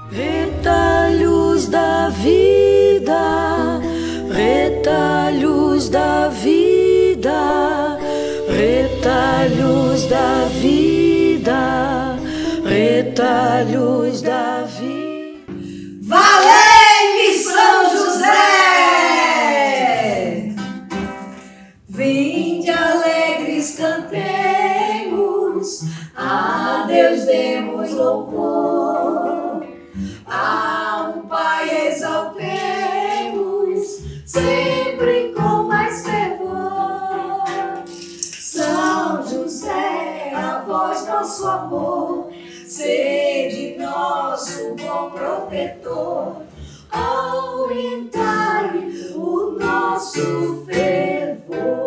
Retalhos da vida, retalhos da vida, retalhos da vida, retalhos da vida. Valei-me São José! Vinde alegres cantemos, a Deus demos louvor. A um Pai exaltemos, sempre com mais fervor. São José, a vós nosso amor, sede nosso bom protetor. Aumentai o nosso fervor.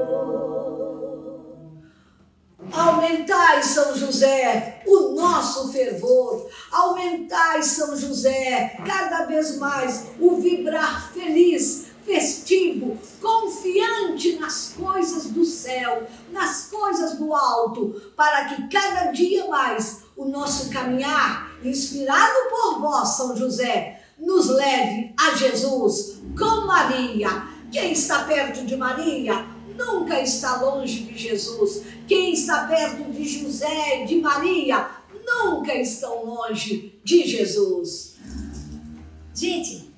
Aumentai, São José, o nosso fervor. Aumentai, São José, cada vez mais o vibrar feliz, festivo, confiante nas coisas do céu, nas coisas do alto, para que cada dia mais o nosso caminhar, inspirado por vós, São José, nos leve a Jesus com Maria. Quem está perto de Maria nunca está longe de Jesus. Quem está perto de José e de Maria nunca estão longe de Jesus. Gente,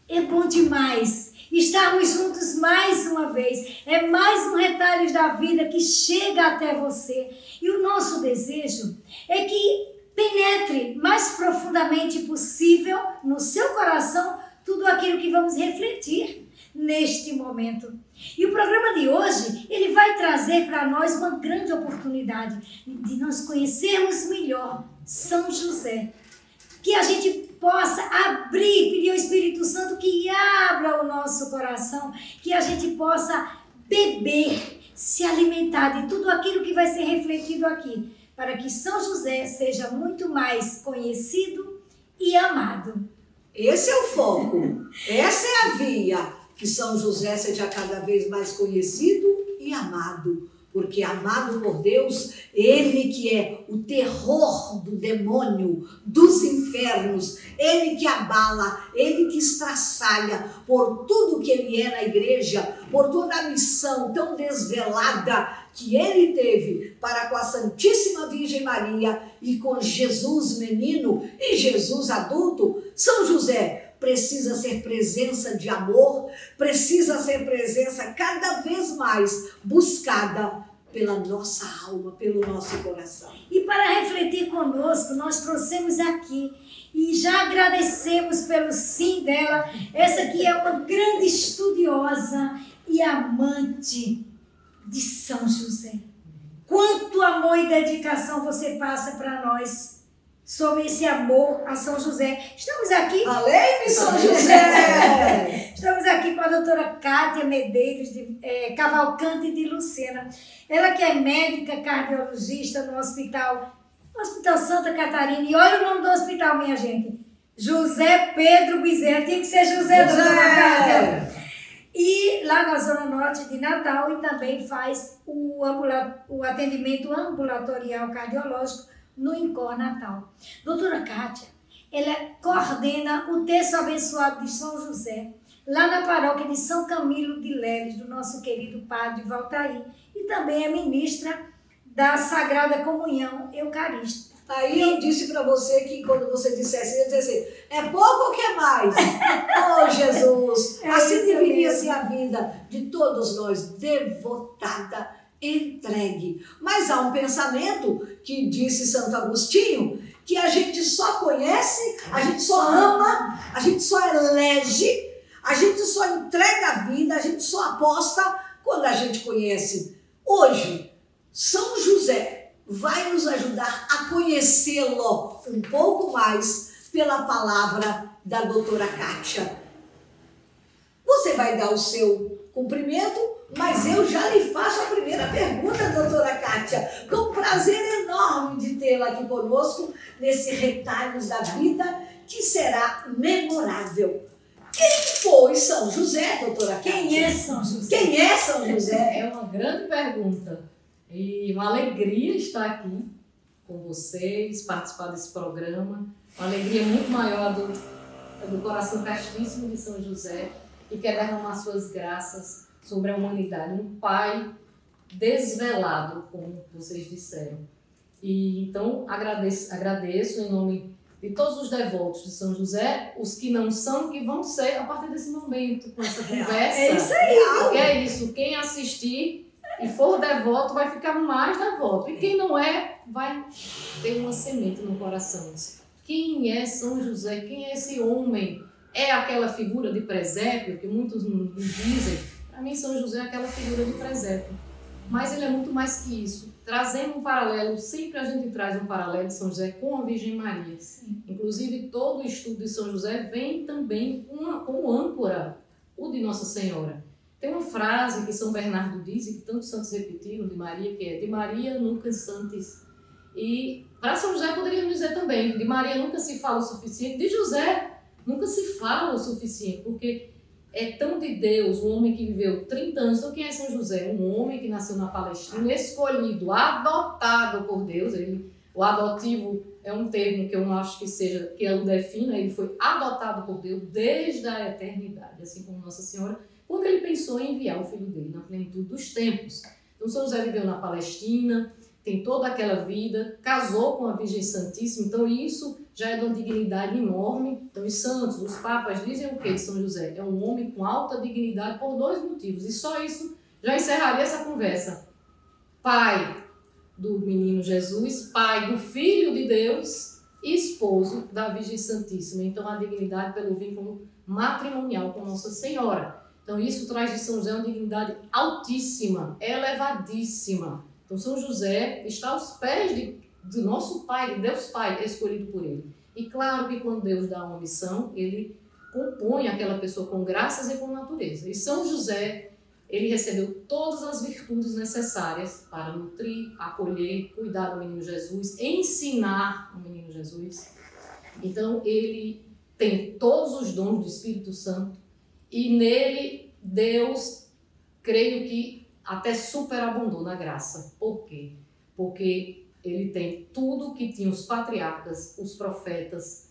é bom demais estarmos juntos mais uma vez. É mais um Retalhos da Vida que chega até você. E o nosso desejo é que penetre mais profundamente possível no seu coração tudo aquilo que vamos refletir neste momento. E o programa de hoje, ele vai trazer para nós uma grande oportunidade de nós conhecermos melhor São José. Que a gente possa abrir, pedir ao Espírito Santo que abra o nosso coração, que a gente possa beber, se alimentar de tudo aquilo que vai ser refletido aqui, para que São José seja muito mais conhecido e amado. Esse é o foco, essa é a via. Que São José seja cada vez mais conhecido e amado, porque amado por Deus, ele que é o terror do demônio, dos infernos, ele que abala, ele que estraçalha por tudo que ele é na igreja, por toda a missão tão desvelada que ele teve para com a Santíssima Virgem Maria e com Jesus menino e Jesus adulto. São José precisa ser presença de amor, precisa ser presença cada vez mais buscada pela nossa alma, pelo nosso coração. E para refletir conosco, nós trouxemos aqui e já agradecemos pelo sim dela, essa que é uma grande estudiosa e amante de São José. Quanto amor e dedicação você passa para nós sobre esse amor a São José. Estamos aqui... Valeu, São José! Estamos aqui com a doutora Kátia Medeiros, de Cavalcante de Lucena. Ela que é médica cardiologista no Hospital Santa Catarina. E olha o nome do hospital, minha gente. José Pedro Bezerra. Tinha que ser José, doutora Kátia. E lá na Zona Norte de Natal, e também faz o atendimento ambulatorial cardiológico no INCOR Natal. Doutora Kátia, ela coordena o Terço Abençoado de São José, lá na paróquia de São Camilo de Leles, do nosso querido Padre Valtair, e também é ministra da Sagrada Comunhão Eucarística. Aí eu disse para você que quando você dissesse, eu ia dizer assim, é pouco ou quer mais? Oh, Jesus! Assim deveria ser a vida de todos nós, devotada, entregue. Mas há um pensamento que disse Santo Agostinho, que a gente só conhece, a gente só ama, a gente só elege, a gente só entrega a vida, a gente só aposta quando a gente conhece. Hoje, São José vai nos ajudar a conhecê-lo um pouco mais pela palavra da doutora Kátia. Você vai dar o seu cumprimento, mas eu já lhe faço a primeira pergunta, doutora Kátia, com prazer enorme de tê-la aqui conosco nesse Retalhos da Vida, que será memorável. Quem foi São José, doutora Kátia? Quem é São José? Quem é São José? É uma grande pergunta. E uma alegria estar aqui com vocês, participar desse programa. Uma alegria muito maior do coração castíssimo de São José, que quer derramar suas graças sobre a humanidade. Um pai desvelado, como vocês disseram. E então agradeço em nome de todos os devotos de São José, os que não são, que vão ser a partir desse momento, com essa conversa. É isso aí. Porque é isso, quem assistir e for devoto vai ficar mais devoto. E quem não é, vai ter uma semente no coração. Quem é São José? Quem é esse homem? É aquela figura de presépio que muitos nos dizem? Para mim, São José é aquela figura de presépio. Mas ele é muito mais que isso. Trazendo um paralelo, sempre a gente traz um paralelo de São José com a Virgem Maria. Sim. Inclusive, todo o estudo de São José vem também como âncora o de Nossa Senhora. Tem uma frase que São Bernardo diz, e que tantos santos repetiram de Maria, que é: de Maria nunca santis. E para São José poderíamos dizer também: de Maria nunca se fala o suficiente, de José nunca se fala o suficiente, porque é tão de Deus, um homem que viveu 30 anos. Então, quem é São José? Um homem que nasceu na Palestina, escolhido, adotado por Deus. O adotivo é um termo que eu não acho que seja, que o defina. Ele foi adotado por Deus desde a eternidade, assim como Nossa Senhora, quando ele pensou em enviar o filho dele na plenitude dos tempos. Então, São José viveu na Palestina, tem toda aquela vida, casou com a Virgem Santíssima, então isso já é de uma dignidade enorme. Então os santos, os papas dizem o que de São José? É um homem com alta dignidade por 2 motivos, e só isso já encerraria essa conversa. Pai do menino Jesus, pai do Filho de Deus e esposo da Virgem Santíssima. Então a dignidade pelo vínculo matrimonial com Nossa Senhora. Então isso traz de São José uma dignidade altíssima, elevadíssima. Então, São José está aos pés do nosso Pai, de Deus Pai, escolhido por Ele. E claro que quando Deus dá uma missão, Ele compõe aquela pessoa com graças e com natureza. E São José, ele recebeu todas as virtudes necessárias para nutrir, acolher, cuidar do menino Jesus, ensinar o menino Jesus. Então, ele tem todos os dons do Espírito Santo e nele Deus, creio que até superabundou na graça. Por quê? Porque ele tem tudo que tinha os patriarcas, os profetas,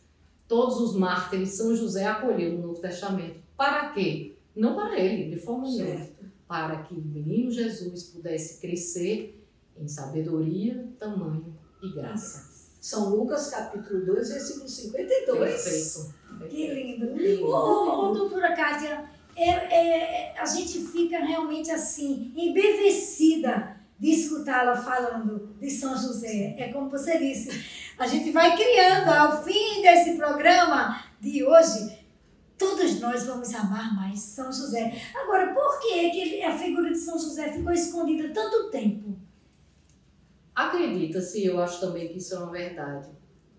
todos os mártires. São José acolheu no Novo Testamento. Para quê? Não para ele, de forma nenhuma. Para que o menino Jesus pudesse crescer em sabedoria, tamanho e graça. São Lucas, capítulo 2, versículo 52. Perfeito. Que lindo. Lindo. Doutora Kátia, a gente fica realmente assim, embevecida de escutá-la falando de São José. É como você disse, a gente vai criando, ao fim desse programa de hoje, todos nós vamos amar mais São José. Agora, por que a figura de São José ficou escondida tanto tempo? Acredita-se, eu acho também que isso é uma verdade.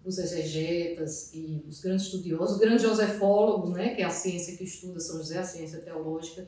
Os exegetas e os grandes estudiosos, os grandes josefólogos, né, que é a ciência que estuda São José, a ciência teológica,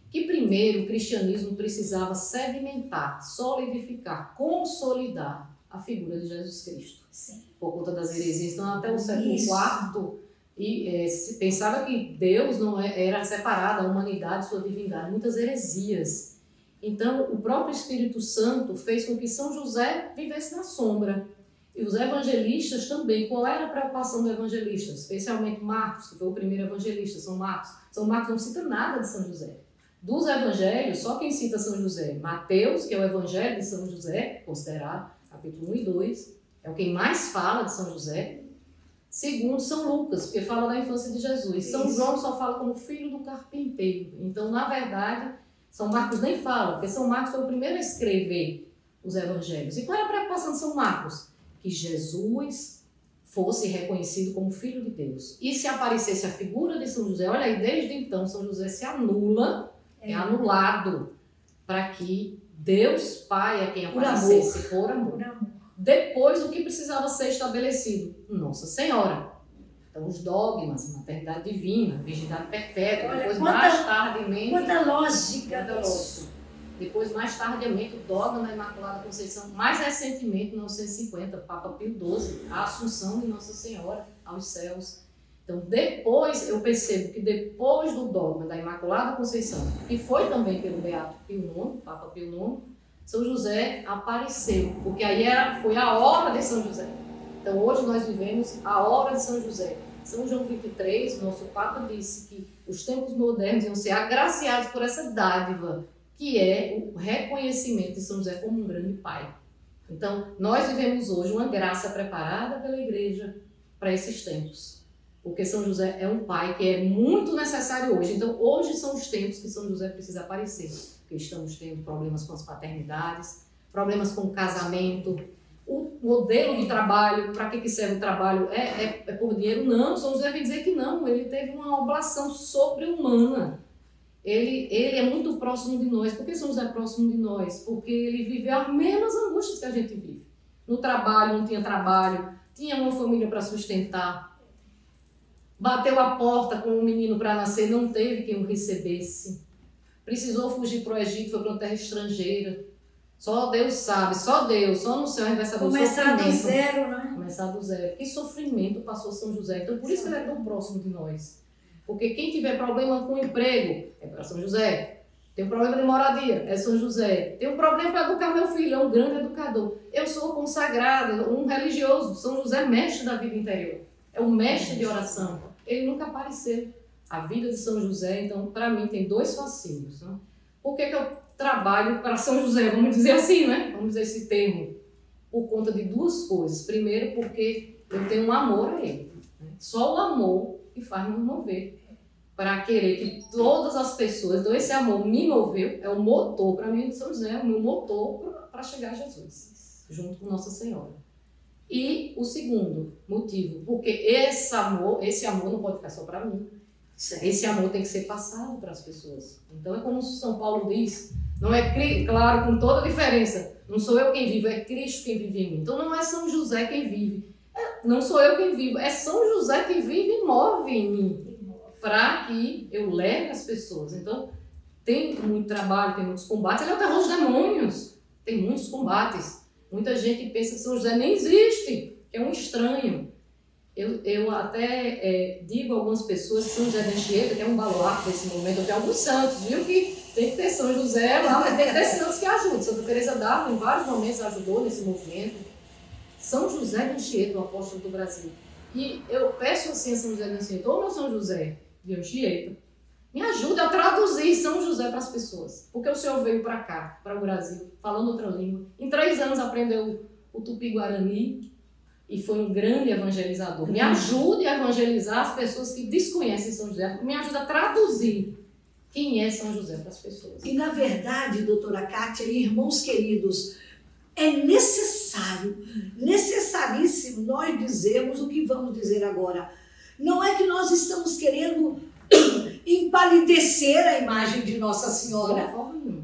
que primeiro o cristianismo precisava sedimentar, solidificar, consolidar a figura de Jesus Cristo. Sim. Por conta das heresias. Então, até o século IV, se pensava que Deus não era separado, a humanidade, sua divindade, muitas heresias. Então, o próprio Espírito Santo fez com que São José vivesse na sombra. E os evangelistas também. Qual era a preocupação do evangelista? Especialmente Marcos, que foi o primeiro evangelista, São Marcos. São Marcos não cita nada de São José. Dos evangelhos, só quem cita São José? Mateus, que é o evangelho de São José, considerado, capítulo 1 e 2, é o quem mais fala de São José. Segundo, São Lucas, porque fala da infância de Jesus. Isso. São João só fala como filho do carpinteiro. Então, na verdade, São Marcos nem fala, porque São Marcos foi o primeiro a escrever os evangelhos. E qual era a preocupação de São Marcos? Que Jesus fosse reconhecido como Filho de Deus. E se aparecesse a figura de São José, olha aí, desde então São José se anula, é anulado, para que Deus Pai é quem aparecesse por amor. Depois, o que precisava ser estabelecido? Nossa Senhora. Então, os dogmas, maternidade divina, virgindade perpétua, olha, depois mais tardiamente... Quanta lógica disso. Depois, mais tardiamente, o dogma da Imaculada Conceição. Mais recentemente, em 1950, Papa Pio XII, a Assunção de Nossa Senhora aos céus. Então, depois, eu percebo que depois do dogma da Imaculada Conceição, que foi também pelo Beato Pio IX, Papa Pio IX, São José apareceu. Porque aí foi a hora de São José. Então hoje nós vivemos a hora de São José. São João 23, nosso Papa disse que os tempos modernos iam ser agraciados por essa dádiva, que é o reconhecimento de São José como um grande pai. Então, nós vivemos hoje uma graça preparada pela Igreja para esses tempos. Porque São José é um pai que é muito necessário hoje. Então, hoje são os tempos que São José precisa aparecer. Porque estamos tendo problemas com as paternidades, problemas com o casamento, o modelo de trabalho, para que serve o trabalho? É por dinheiro? Não, São José vem dizer que não. Ele teve uma oblação sobre-humana. Ele é muito próximo de nós. Por que São José é próximo de nós? Porque ele viveu as mesmas angústias que a gente vive. No trabalho, não tinha trabalho, tinha uma família para sustentar. Bateu a porta com um menino para nascer, não teve quem o recebesse. Precisou fugir para o Egito, foi para uma terra estrangeira. Só Deus sabe, só Deus, só no céu vai saber o sofrimento. Começar do zero, né? Começar do zero. Que sofrimento passou São José. Então, por isso que ele é tão próximo de nós. Porque quem tiver problema com o emprego, é para São José. Tem um problema de moradia, é São José. Tem um problema para educar meu filho, é um grande educador. Eu sou consagrado, um religioso. São José é mestre da vida interior. É um mestre de oração. Ele nunca apareceu. A vida de São José, então, para mim, tem dois fascínios. Né? Por que eu trabalho para São José? Vamos dizer assim, né? Vamos dizer esse termo. Por conta de duas coisas. Primeiro, porque eu tenho um amor a ele. Né? Só o amor que faz me mover. Para querer que todas as pessoas, então esse amor me moveu, é o motor, para mim, de São José, é o meu motor para chegar a Jesus, junto com Nossa Senhora. E o segundo motivo, porque esse amor não pode ficar só para mim. Certo. Esse amor tem que ser passado para as pessoas. Então é como São Paulo diz, não é claro, com toda a diferença, não sou eu quem vivo, é Cristo quem vive em mim. Então não é São José quem vive, não sou eu quem vivo, é São José que vive e move em mim, para que eu leve as pessoas. Então tem muito trabalho, tem muitos combates, ele é o terror dos demônios, tem muitos combates. Muita gente pensa que São José nem existe, que é um estranho. Eu até digo a algumas pessoas que São José de Anchieta, que é um baluarte desse momento, tem alguns santos, viu, que tem que ter São José lá, mas tem que ter santos que ajudem. Santa Teresa d'Ávila, em vários momentos, ajudou nesse movimento. São José de Anchieta, o apóstolo do Brasil. E eu peço assim a São José de Anchieta, ô meu São José de Anchieta, me ajuda a traduzir São José para as pessoas. Porque o senhor veio para cá, para o Brasil, falando outra língua. Em 3 anos aprendeu o Tupi-Guarani e foi um grande evangelizador. Me ajude a evangelizar as pessoas que desconhecem São José. Me ajuda a traduzir quem é São José para as pessoas. E na verdade, doutora Kátia e irmãos queridos, é necessaríssimo nós dizermos o que vamos dizer agora. Não é que nós estamos querendo empalidecer a imagem de Nossa Senhora.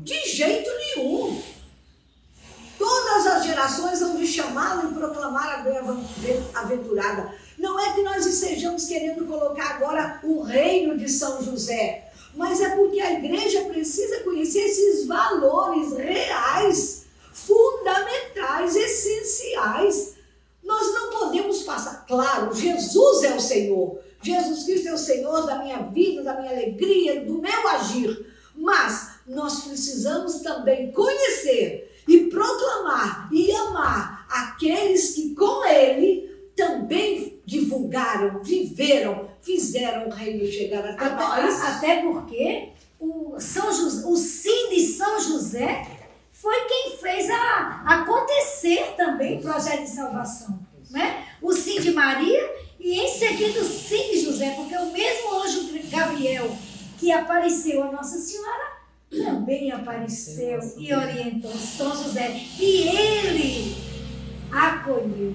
De jeito nenhum. Todas as gerações vão de chamá-la e proclamar a bem-aventurada. Não é que nós estejamos querendo colocar agora o reino de São José, mas é porque a igreja precisa conhecer esses valores reais, fundamentais, essenciais. Nós não podemos passar. Claro, Jesus é o Senhor. Jesus Cristo é o Senhor da minha vida, da minha alegria, do meu agir. Mas nós precisamos também conhecer e proclamar e amar aqueles que com Ele também divulgaram, viveram, fizeram o reino chegar até nós. Até porque o sim de São José foi quem fez acontecer também o projeto de salvação. Né? O sim de Maria e em seguida o sim de José, porque o mesmo anjo Gabriel que apareceu a Nossa Senhora também apareceu e orientou São José. E ele acolheu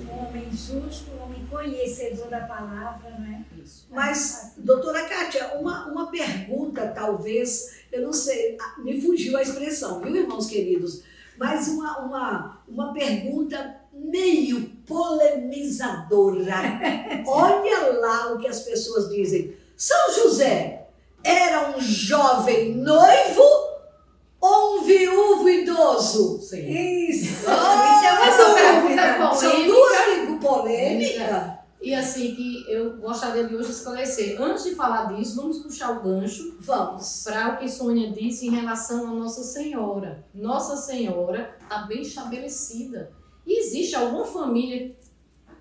um homem justo, um homem conhecedor da palavra, não é? Isso. Mas, doutora Kátia, uma pergunta talvez, eu não sei, me fugiu a expressão, viu, irmãos queridos? Mas uma pergunta meio polemizadora. Olha lá o que as pessoas dizem. São José era um jovem noivo ou um viúvo idoso? Sim. Isso! Isso é uma pergunta São duas polêmicas. E assim, que eu gostaria de hoje esclarecer. Antes de falar disso, vamos puxar o gancho. Vamos. Para o que Sônia disse em relação a Nossa Senhora. Nossa Senhora está bem estabelecida. E existe alguma família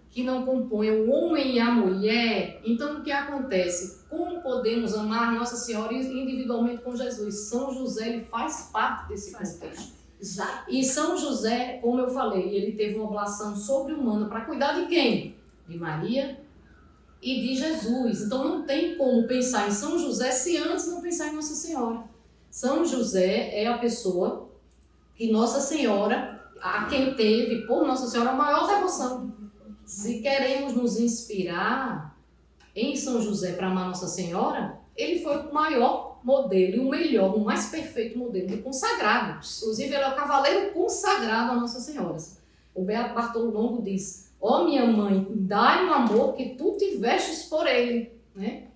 que não compõe o homem e a mulher? Então, o que acontece? Como podemos amar Nossa Senhora individualmente com Jesus? São José, ele faz parte desse contexto. Exato. E São José, como eu falei, ele teve uma oblação sobre-humana para cuidar de quem? De Maria e de Jesus. Então, não tem como pensar em São José se antes não pensar em Nossa Senhora. São José é a pessoa que Nossa Senhora, a quem teve por Nossa Senhora a maior devoção. Se queremos nos inspirar em São José para amar Nossa Senhora, ele foi o maior modelo e o melhor, o mais perfeito modelo de consagrado. Inclusive, ele é o cavaleiro consagrado a Nossa Senhora. O Beato Bartolo Longo diz: ó minha mãe, dai um amor que tu tivestes por ele. Né?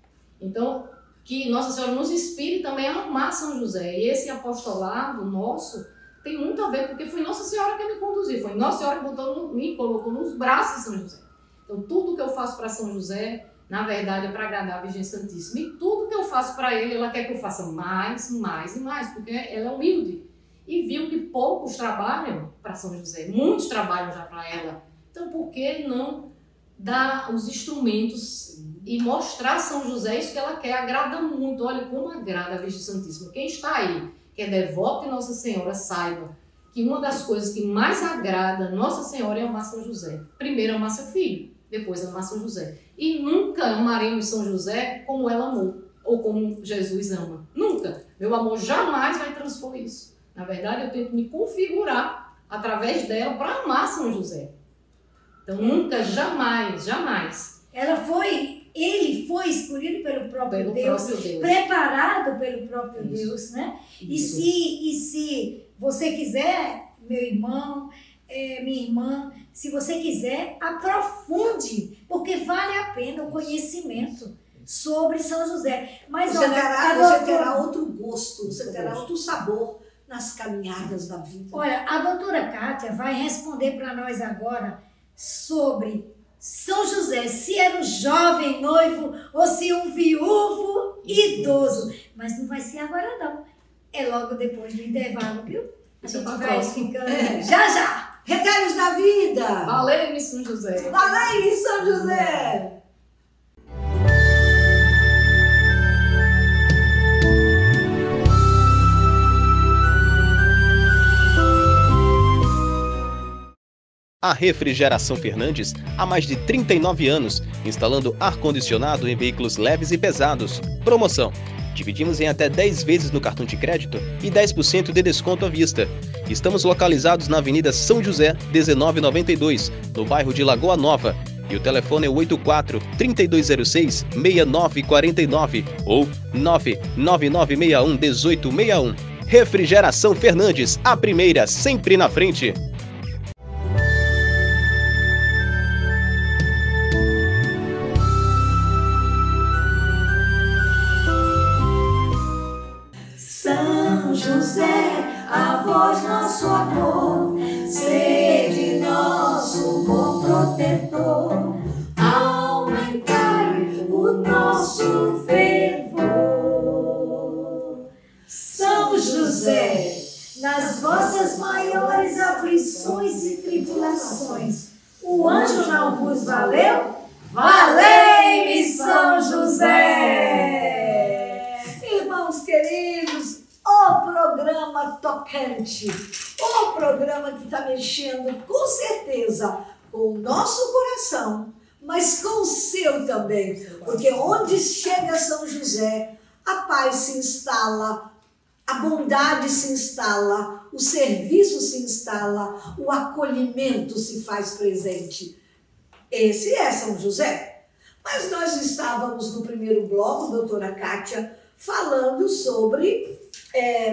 Então, que Nossa Senhora nos inspire também a amar São José. E esse apostolado nosso tem muito a ver, porque foi Nossa Senhora que me conduziu, foi Nossa Senhora que me colocou nos braços de São José. Então, tudo que eu faço para São José, na verdade, é para agradar a Virgem Santíssima. E tudo que eu faço para ele, ela quer que eu faça mais, mais e mais, porque ela é humilde. E viu que poucos trabalham para São José, muitos trabalham já para ela. Então, por que não dar os instrumentos e mostrar a São José isso que ela quer? Agrada muito. Olha como agrada a Virgem Santíssima. Quem está aí, que é devoto de Nossa Senhora, saiba que uma das coisas que mais agrada Nossa Senhora é amar São José. Primeiro amar seu filho, depois amar São José. E nunca amaremos São José como ela amou, ou como Jesus ama. Nunca. Meu amor jamais vai transpor isso. Na verdade, eu tento me configurar através dela para amar São José. Então, nunca, jamais, jamais. Ele foi escolhido pelo próprio Deus, preparado pelo próprio Deus, né? E se você quiser, meu irmão, minha irmã, se você quiser, aprofunde, porque vale a pena o conhecimento sobre São José. Mas você terá outro gosto, você terá outro sabor nas caminhadas da vida. Olha, a doutora Kátia vai responder para nós agora sobre São José, se era um jovem noivo ou se um viúvo idoso. Mas não vai ser agora não, é logo depois do intervalo, viu? A gente vai ficando já. Retalhos da vida. Valeu, São José. Valeu, São José. A Refrigeração Fernandes há mais de 39 anos, instalando ar-condicionado em veículos leves e pesados. Promoção: dividimos em até 10 vezes no cartão de crédito e 10% de desconto à vista. Estamos localizados na Avenida São José, 1992, no bairro de Lagoa Nova. E o telefone é 84-3206-6949 ou 99961-1861. Refrigeração Fernandes, a primeira, sempre na frente. A voz, nosso amor, sede nosso bom protetor, aumentai o nosso fervor. São José, nas vossas maiores aflições e tribulações, o anjo não vos valeu? Valei-me, São José! Irmãos queridos, o programa tocante, o programa que está mexendo com certeza com o nosso coração, mas com o seu também, porque onde chega São José, a paz se instala, a bondade se instala, o serviço se instala, o acolhimento se faz presente. Esse é São José. Mas nós estávamos no primeiro bloco, doutora Kátia, falando sobre...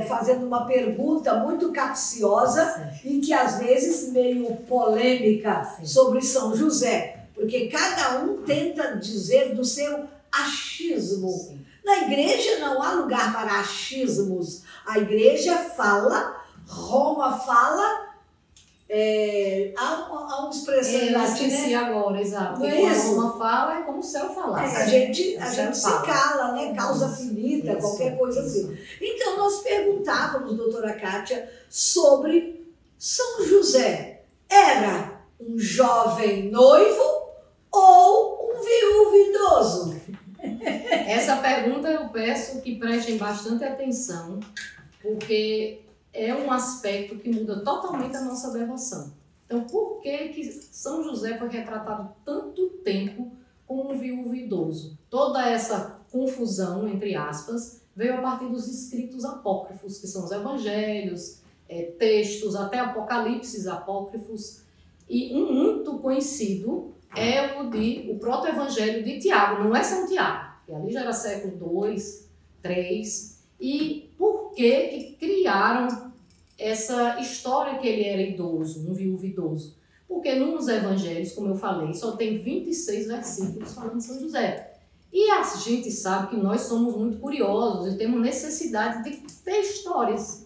fazendo uma pergunta muito capciosa e que às vezes meio polêmica sobre São José, porque cada um tenta dizer do seu achismo. Na igreja não há lugar para achismos. A igreja fala, Roma fala, há uma expressão eu esqueci agora, exato. Não é quando isso? Roma fala é como o céu falasse. A gente se cala, né? Causa finita, qualquer coisa assim. Então, nós perguntávamos, doutora Kátia, sobre São José. Era um jovem noivo ou um viúvo idoso? Essa pergunta eu peço que prestem bastante atenção, porque é um aspecto que muda totalmente a nossa devoção. Então, por que São José foi retratado tanto tempo como um viúvo idoso? Toda essa confusão, entre aspas, veio a partir dos escritos apócrifos, que são os evangelhos, textos, até apocalipses apócrifos. E um muito conhecido é o proto-evangelho de Tiago, não é São Tiago, que ali já era século II, III. E por que criaram essa história que ele era idoso, um viúvo idoso? Porque nos evangelhos, como eu falei, só tem 26 versículos falando de São José. E a gente sabe que nós somos muito curiosos e temos necessidade de ter histórias.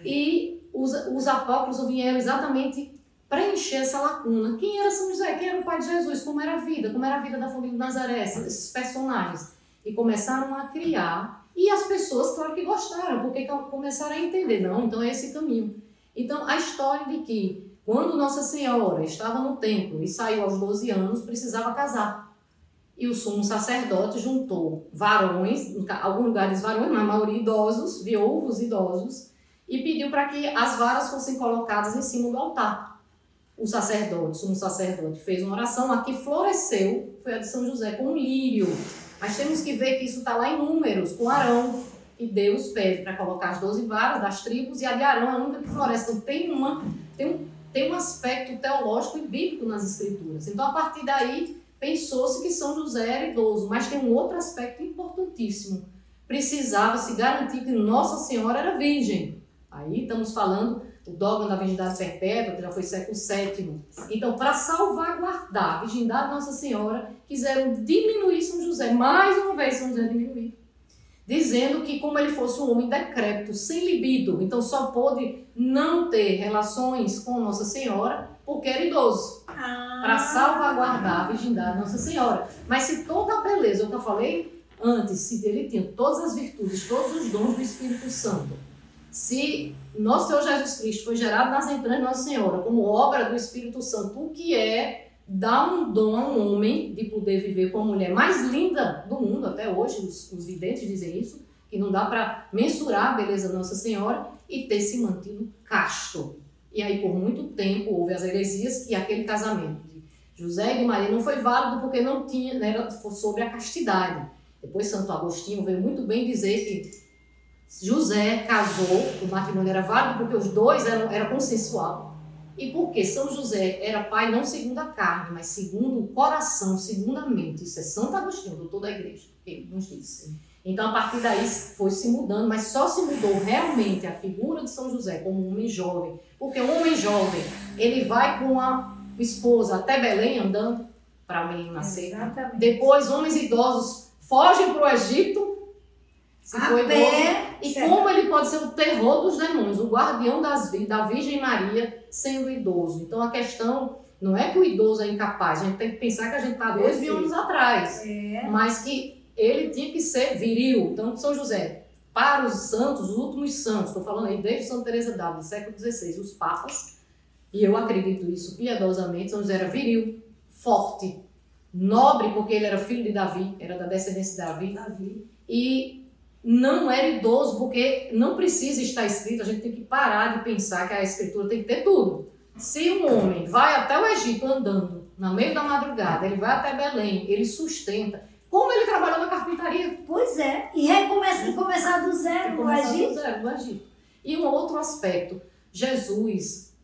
E os apócrifos vieram exatamente preencher essa lacuna. Quem era São José? Quem era o pai de Jesus? Como era a vida? Como era a vida da família de Nazaré? Esses personagens. E começaram a criar. E as pessoas, claro que gostaram, porque começaram a entender. Não, então é esse caminho. Então, a história de que quando Nossa Senhora estava no templo e saiu aos 12 anos, precisava casar. E o sumo sacerdote juntou varões, em alguns lugares varões, mas a maioria idosos, viúvos idosos, e pediu para que as varas fossem colocadas em cima do altar. O sumo sacerdote, fez uma oração, a que floresceu foi a de São José, com um lírio. Mas temos que ver que isso está lá em Números, com Arão, que Deus pede para colocar as 12 varas das tribos, e a de Arão é a única que floresce. Então tem um aspecto teológico e bíblico nas escrituras. Então, a partir daí, pensou-se que São José era idoso, mas tem um outro aspecto importantíssimo. Precisava se garantir que Nossa Senhora era virgem. Aí estamos falando do dogma da virgindade perpétua, que já foi século VII. Então, para salvaguardar a virgindade de Nossa Senhora, quiseram diminuir São José. Mais uma vez, São José diminuiu. Dizendo que como ele fosse um homem decrépito, sem libido, então só pôde não ter relações com Nossa Senhora porque era idoso. Para salvaguardar a virgindade de Nossa Senhora. Mas se toda a beleza, o que eu falei antes, se ele tinha todas as virtudes, todos os dons do Espírito Santo, se nosso Senhor Jesus Cristo foi gerado nas entranhas de Nossa Senhora como obra do Espírito Santo, o que é dar um dom a um homem de poder viver com a mulher mais linda do mundo, até hoje os videntes dizem isso, que não dá para mensurar a beleza da Nossa Senhora, e ter se mantido casto. E aí por muito tempo houve as heresias e aquele casamento de José e de Maria não foi válido porque não tinha, né, era sobre a castidade. Depois Santo Agostinho veio muito bem dizer que José casou, o matrimônio era válido porque os dois era consensual. E porque São José era pai não segundo a carne, mas segundo o coração, segundo a mente. Isso é Santo Agostinho, doutor da igreja, ele nos disse. Então, a partir daí foi se mudando, mas só se mudou realmente a figura de São José como um homem jovem. Porque um homem jovem, ele vai com a esposa até Belém andando para o menino nascer. Exatamente. Depois, homens idosos fogem para o Egito, se foi idoso. E como ele pode ser o terror dos demônios, o guardião da Virgem Maria sendo idoso. Então, a questão não é que o idoso é incapaz, a gente tem que pensar que a gente está 2.000 anos atrás, mas que ele tinha que ser viril. Então, São José, para os santos, os últimos santos, estou falando aí desde Santa Teresa d'Ávila, século XVI, os papas, e eu acredito isso piedosamente, São José era viril, forte, nobre, porque ele era filho de Davi, era da descendência de Davi. E não era idoso, porque não precisa estar escrito, a gente tem que parar de pensar que a escritura tem que ter tudo. Se um homem vai até o Egito andando, no meio da madrugada, ele vai até Belém, ele sustenta. Como ele trabalhou na carpintaria? Pois é, e começar do zero no Egito. E um outro aspecto, Jesus,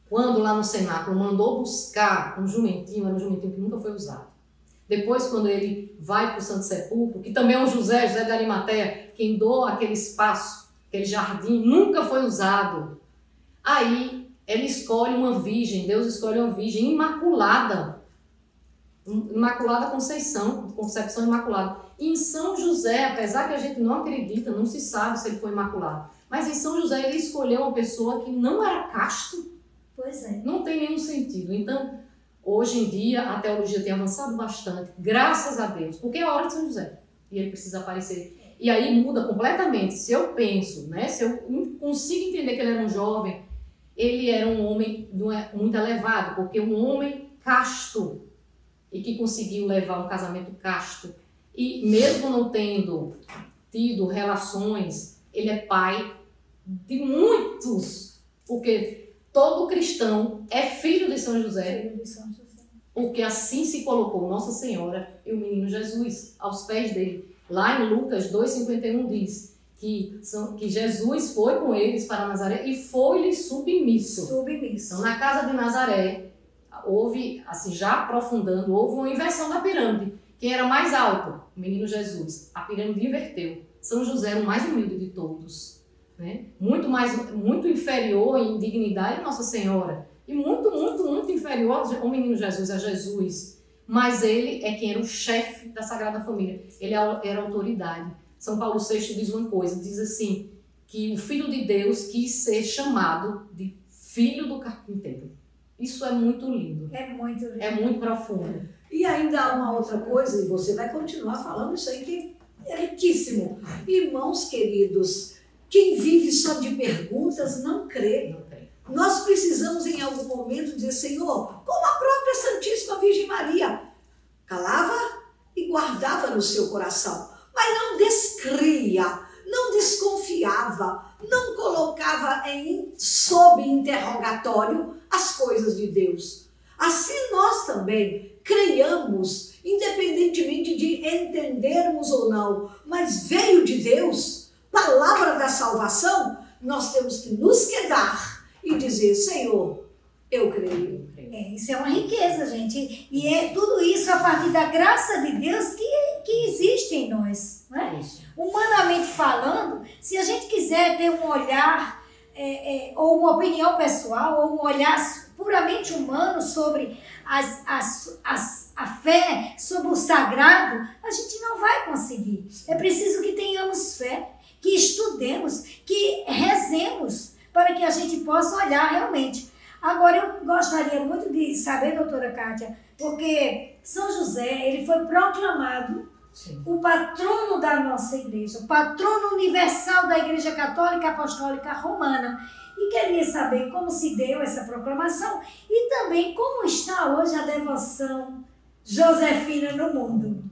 quando lá no cenáculo mandou buscar um jumentinho, era um jumentinho que nunca foi usado. Depois, quando ele vai para o Santo Sepulcro, que também é um José de Arimateia, quem doa aquele espaço, aquele jardim, nunca foi usado. Aí, ele escolhe uma virgem, Deus escolhe uma virgem imaculada. Imaculada Concepção Imaculada. E em São José, apesar que a gente não acredita, não se sabe se ele foi imaculado, mas em São José ele escolheu uma pessoa que não era casto. Pois é. Não tem nenhum sentido. Então, hoje em dia, a teologia tem avançado bastante, graças a Deus, porque é a hora de São José e ele precisa aparecer. E aí muda completamente. Se eu penso, né, se eu consigo entender que ele era um jovem, ele era um homem muito elevado, porque um homem casto e que conseguiu levar um casamento casto. E mesmo não tendo tido relações, ele é pai de muitos, porque todo cristão é filho de São José. Filho de São José. Porque assim se colocou Nossa Senhora e o menino Jesus aos pés dele. Lá em Lucas 2,51 diz que Jesus foi com eles para Nazaré e foi-lhe submisso. Submisso. Então, na casa de Nazaré, houve, assim, já aprofundando, houve uma inversão da pirâmide. Quem era mais alto? O menino Jesus. A pirâmide inverteu. São José era o mais humilde de todos, né? Muito inferior em dignidade a Nossa Senhora. E muito inferior ao menino Jesus, a Jesus. Mas ele é quem era o chefe da Sagrada Família. Ele era autoridade. São Paulo VI diz uma coisa, diz assim, que o Filho de Deus quis ser chamado de Filho do Carpinteiro. Isso é muito lindo. É muito lindo. É muito profundo. E ainda há uma outra coisa, e você vai continuar falando isso aí que é riquíssimo. Irmãos queridos, quem vive só de perguntas não crê. Não tem. Nós precisamos em algum momento dizer, Senhor, como a própria Santíssima Virgem Maria, calava e guardava no seu coração, mas não descria, não desconfiava, não colocava sob interrogatório as coisas de Deus. Assim nós também creiamos, independentemente de entendermos ou não, mas veio de Deus, palavra da salvação, nós temos que nos quedar e dizer, Senhor, eu creio. Isso é uma riqueza, gente. E é tudo isso a partir da graça de Deus que existe em nós. Não é? Humanamente falando, se a gente quiser ter um olhar, ou uma opinião pessoal, ou um olhar puramente humano sobre a fé, sobre o sagrado, a gente não vai conseguir. É preciso que tenhamos fé, que estudemos, que rezemos, para que a gente possa olhar realmente. Agora, eu gostaria muito de saber, doutora Kátia, porque São José, ele foi proclamado o patrono da nossa igreja, o patrono universal da Igreja Católica Apostólica Romana. E queria saber como se deu essa proclamação e também como está hoje a devoção josefina no mundo.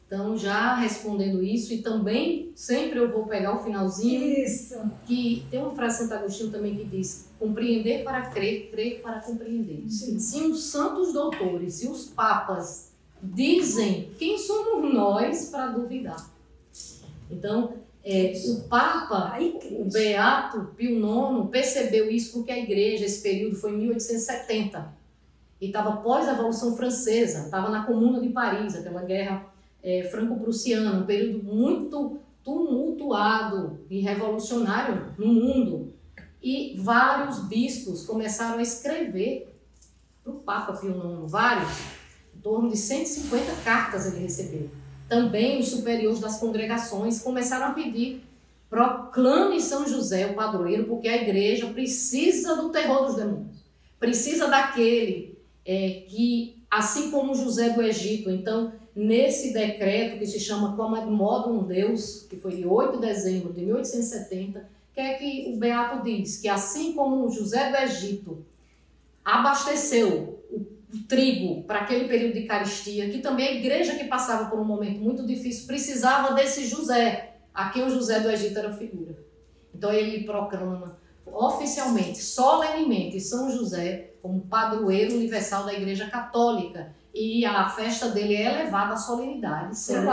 Então, já respondendo isso, e também sempre eu vou pegar o finalzinho, Isso. que tem uma frase de Santo Agostinho também que diz, compreender para crer, crer para compreender. Sim. Se os santos doutores e os papas dizem, quem somos nós para duvidar? Então, o Papa, o Beato Pio IX, percebeu isso porque a igreja, esse período foi em 1870, e estava pós a Revolução Francesa, estava na Comuna de Paris, aquela guerra franco-prussiana, um período muito tumultuado e revolucionário no mundo. E vários bispos começaram a escrever para o Papa Pio IX, vários, em torno de 150 cartas ele recebeu. Também os superiores das congregações começaram a pedir, proclame São José o padroeiro, porque a igreja precisa do terror dos demônios, precisa daquele que, assim como José do Egito, então, nesse decreto que se chama Quamoduum Deus, que foi de 8 de dezembro de 1870, que o Beato diz que assim como José do Egito abasteceu o trigo para aquele período de caristia, que também a igreja que passava por um momento muito difícil precisava desse José, a quem o José do Egito era figura. Então ele proclama oficialmente, solenemente, São José como padroeiro universal da Igreja Católica. E a festa dele é elevada à solenidade, sem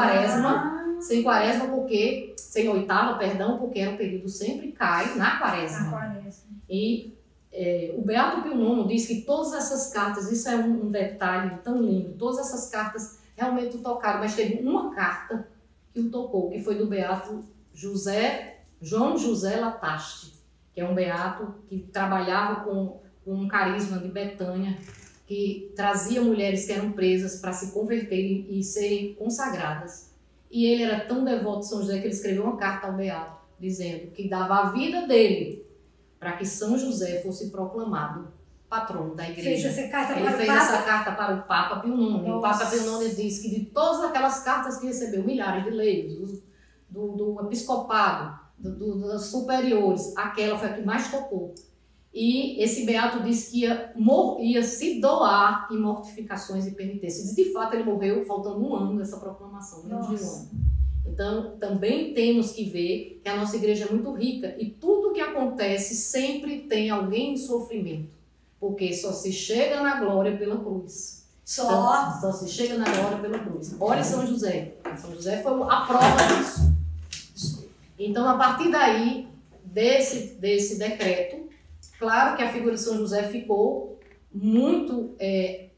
quaresma porque, sem oitava, perdão, porque era um período sempre cai na quaresma. E o Beato Pio IX diz que todas essas cartas, isso é um detalhe tão lindo, todas essas cartas realmente o tocaram, mas teve uma carta que o tocou, que foi do Beato João José Lataste, que é um beato que trabalhava com um carisma de Betânia, que trazia mulheres que eram presas para se converterem e serem consagradas. E ele era tão devoto de São José que ele escreveu uma carta ao beato, dizendo que dava a vida dele para que São José fosse proclamado patrono da igreja. Ele fez essa carta para o Papa Pio IX. E o Papa Pio IX disse que de todas aquelas cartas que recebeu, milhares de leigos, do episcopado, dos superiores, aquela foi a que mais tocou. E esse beato disse que ia se doar em mortificações e penitências. E de fato ele morreu faltando um ano dessa proclamação, menos de um ano. Então também temos que ver que a nossa igreja é muito rica e tudo que acontece sempre tem alguém em sofrimento, porque só se chega na glória pela cruz. Só se chega na glória pela cruz. Olha São José. São José foi a prova disso. Então, a partir daí, desse decreto, claro que a figura de São José ficou muito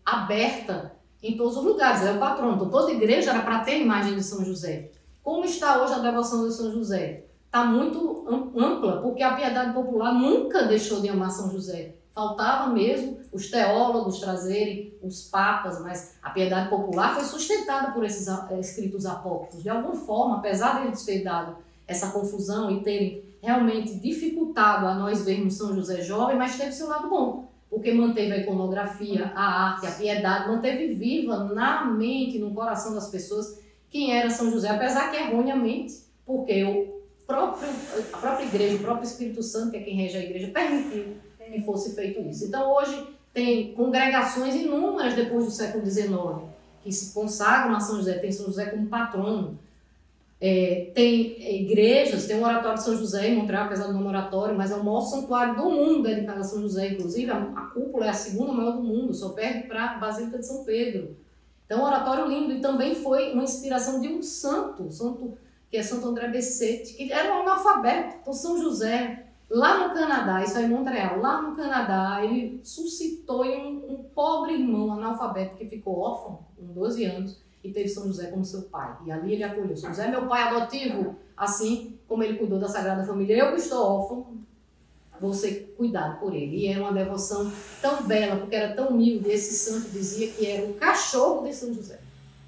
aberta em todos os lugares. É o patrono. Então, toda igreja era para ter a imagem de São José. Como está hoje a devoção de São José? Está muito ampla, porque a piedade popular nunca deixou de amar São José. Faltava mesmo os teólogos trazerem os papas, mas a piedade popular foi sustentada por esses escritos apócrifos. De alguma forma, apesar de eles terem dado essa confusão e terem realmente dificultado a nós vermos São José jovem, mas teve seu lado bom, porque manteve a iconografia, a arte, a piedade, manteve viva na mente, no coração das pessoas quem era São José, apesar que erroneamente, porque a própria igreja, o próprio Espírito Santo, que é quem rege a igreja, permitiu que fosse feito isso. Então hoje tem congregações inúmeras depois do século XIX que se consagram a São José, tem São José como patrono, tem igrejas, tem um oratório de São José em Montreal, apesar do nome oratório, mas é o maior santuário do mundo dedicado a São José, inclusive a cúpula é a segunda maior do mundo, só perde para a Basílica de São Pedro. Então, um oratório lindo, e também foi uma inspiração de um santo que é Santo André Bessette, que era um analfabeto. Então, São José, lá no Canadá, isso é em Montreal, lá no Canadá, ele suscitou em um pobre irmão analfabeto que ficou órfão com 12 anos e teve São José como seu pai. E ali ele acolheu. São José é meu pai adotivo, assim como ele cuidou da Sagrada Família. Eu que estou órfão, vou ser cuidado por ele. E era uma devoção tão bela, porque era tão humilde. Esse santo dizia que era o cachorro de São José,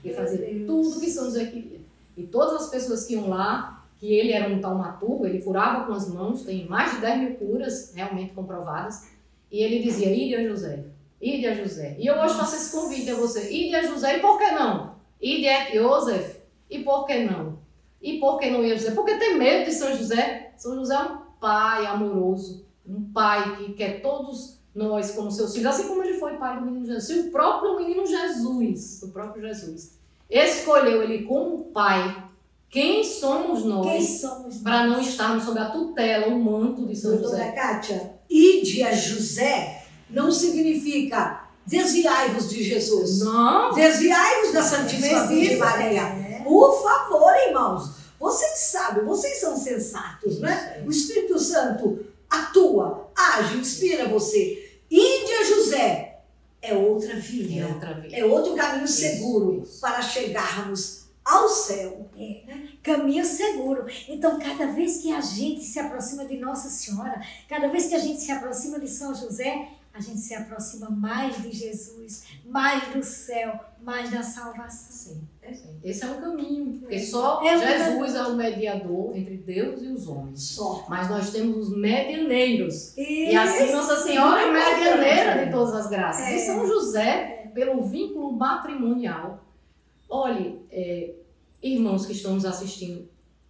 que fazia tudo que São José queria. E todas as pessoas que iam lá, que ele era um taumaturgo, ele curava com as mãos, tem mais de 10 mil curas realmente comprovadas, e ele dizia, ide a José, ide a José. E eu hoje faço esse convite a você, ide a José, e por que não? Ide a José, e por que não? E por que não ir a José? Porque tem medo de São José. São José é um pai amoroso, um pai que quer todos nós como seus filhos, assim como ele foi pai do menino Jesus. E o próprio menino Jesus, escolheu ele como pai. Quem somos nós para não estarmos sob a tutela, o manto de São José? Doutora Kátia, ide a José não significa desviai-vos de Jesus. Não. Desviai-vos da Santíssima Virgem Maria. Por favor, irmãos. Vocês sabem, vocês são sensatos, né? O Espírito Santo atua, age, inspira você. Ide a José é outra via. É outro caminho seguro para chegarmos ao céu. Caminho seguro. Então, cada vez que a gente se aproxima de Nossa Senhora, cada vez que a gente se aproxima de São José, a gente se aproxima mais de Jesus, mais do céu, mais da salvação. Sim. Esse é um caminho, porque só Jesus é o mediador entre Deus e os homens. Só. Mas nós temos os medianeiros. E assim Nossa Senhora é medianeira de todas as graças. E São José, pelo vínculo matrimonial. Olhe, irmãos que estão nos assistindo,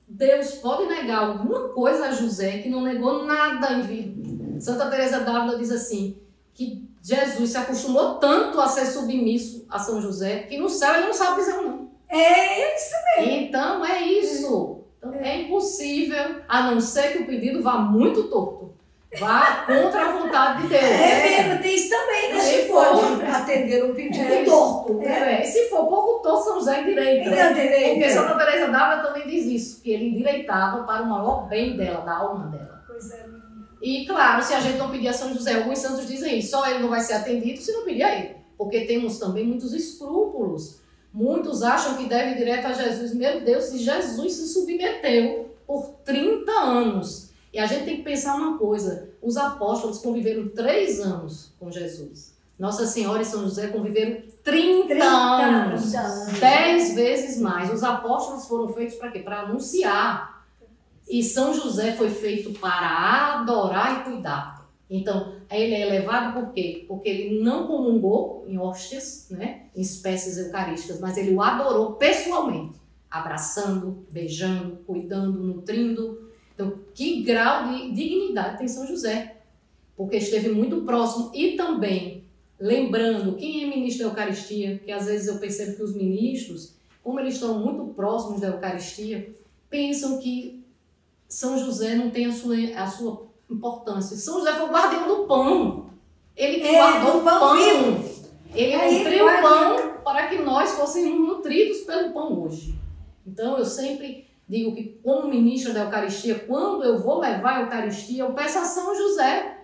Deus pode negar alguma coisa a José que não negou nada em vida. Santa Teresa d'Ávila diz assim, que Jesus se acostumou tanto a ser submisso a São José, que no céu ele não sabe dizer um não. É isso mesmo. Então é isso. Então, é impossível, a não ser que o pedido vá muito torto. Vá contra a vontade de Deus. Mesmo, tem isso também, né? Se pode atender um pedido torto. E se for pouco torto, São José endireita. Porque Santa Teresa d'Ávila também diz isso, que ele endireitava para o maior bem dela, da alma dela. Pois é. E claro, se a gente não pedir a São José, alguns santos dizem isso, só ele não vai ser atendido se não pedir a ele. Porque temos também muitos escrúpulos. Muitos acham que deve ir direto a Jesus. Meu Deus, se Jesus se submeteu por 30 anos. E a gente tem que pensar uma coisa, os apóstolos conviveram 3 anos com Jesus. Nossa Senhora e São José conviveram 30 anos. 10 vezes mais. Os apóstolos foram feitos para quê? Para anunciar. E São José foi feito para adorar e cuidar. Então, ele é elevado por quê? Porque ele não comungou em hóstias, né, em espécies eucarísticas, mas ele o adorou pessoalmente, abraçando, beijando, cuidando, nutrindo. Então, que grau de dignidade tem São José? porque esteve muito próximo. E também, lembrando, quem é ministro da Eucaristia, que às vezes eu percebo que os ministros, como eles estão muito próximos da Eucaristia, pensam que São José não tem a sua importância. São José foi o guardião do pão. Ele que guardou o pão. Ele nutriu o pão para que nós fôssemos nutridos pelo pão hoje. Então, eu sempre digo que, como ministra da Eucaristia, quando eu vou levar a Eucaristia, eu peço a São José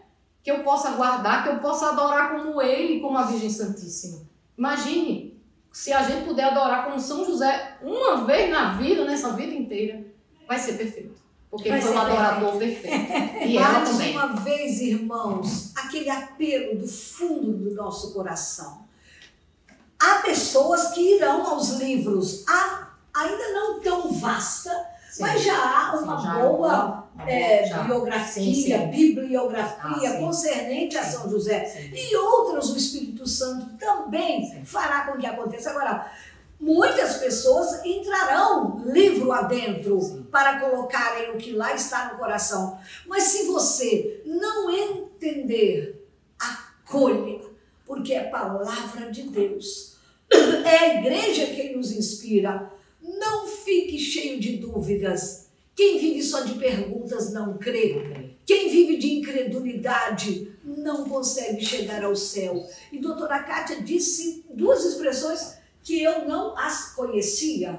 que eu possa guardar, que eu possa adorar como ele, como a Virgem Santíssima. Imagine, se a gente puder adorar como São José uma vez na vida, nessa vida inteira, vai ser perfeito. Porque ele foi um adorador perfeito. E ela também. Mais uma vez, irmãos, aquele apelo do fundo do nosso coração. Há pessoas que irão aos livros, ainda não tão vasta, sim, mas já há uma boa biografia, bibliografia concernente a São José. Sim. E outras o Espírito Santo também fará com que aconteça. Agora, muitas pessoas entrarão livro adentro para colocarem o que lá está no coração. Mas se você não entender, acolha, porque é palavra de Deus. É a igreja quem nos inspira. Não fique cheio de dúvidas. Quem vive só de perguntas não crê. Quem vive de incredulidade não consegue chegar ao céu. E doutora Kátia disse duas expressões que eu não as conhecia.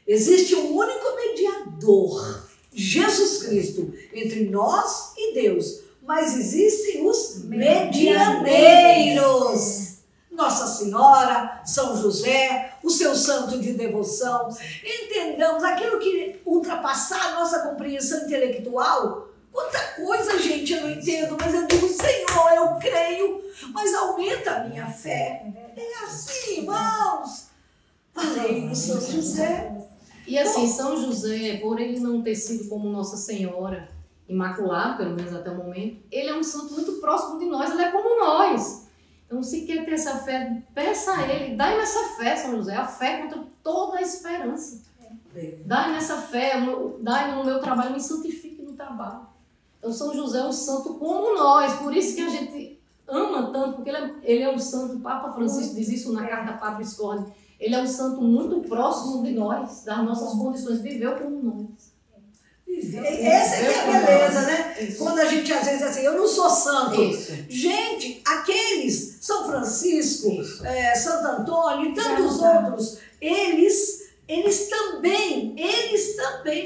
Existe um único mediador, Jesus Cristo, entre nós e Deus. Mas existem os medianeiros. Nossa Senhora, São José, o seu santo de devoção. Entendamos aquilo que ultrapassar a nossa compreensão intelectual. Quanta coisa, gente, eu não entendo, mas eu digo, Senhor, eu creio, mas aumenta a minha fé. É assim, irmãos. Falei, São José. E assim, São José, por ele não ter sido como Nossa Senhora, imaculado, pelo menos até o momento, ele é um santo muito próximo de nós, ele é como nós. Então, se quer ter essa fé, peça a ele, dá-me essa fé, São José, a fé contra toda a esperança. Dá-me essa fé, dá-me no meu trabalho, me santifique no trabalho. Então, São José é um santo como nós, por isso que a gente ama tanto, porque ele é um santo, o Papa Francisco diz isso na carta Patris Corde, ele é um santo muito próximo de nós, das nossas condições, viveu como nós. Essa é a beleza, né? Isso. Quando a gente às vezes diz assim, eu não sou santo. Isso. Gente, aqueles, São Francisco, Santo Antônio e tantos outros, eles também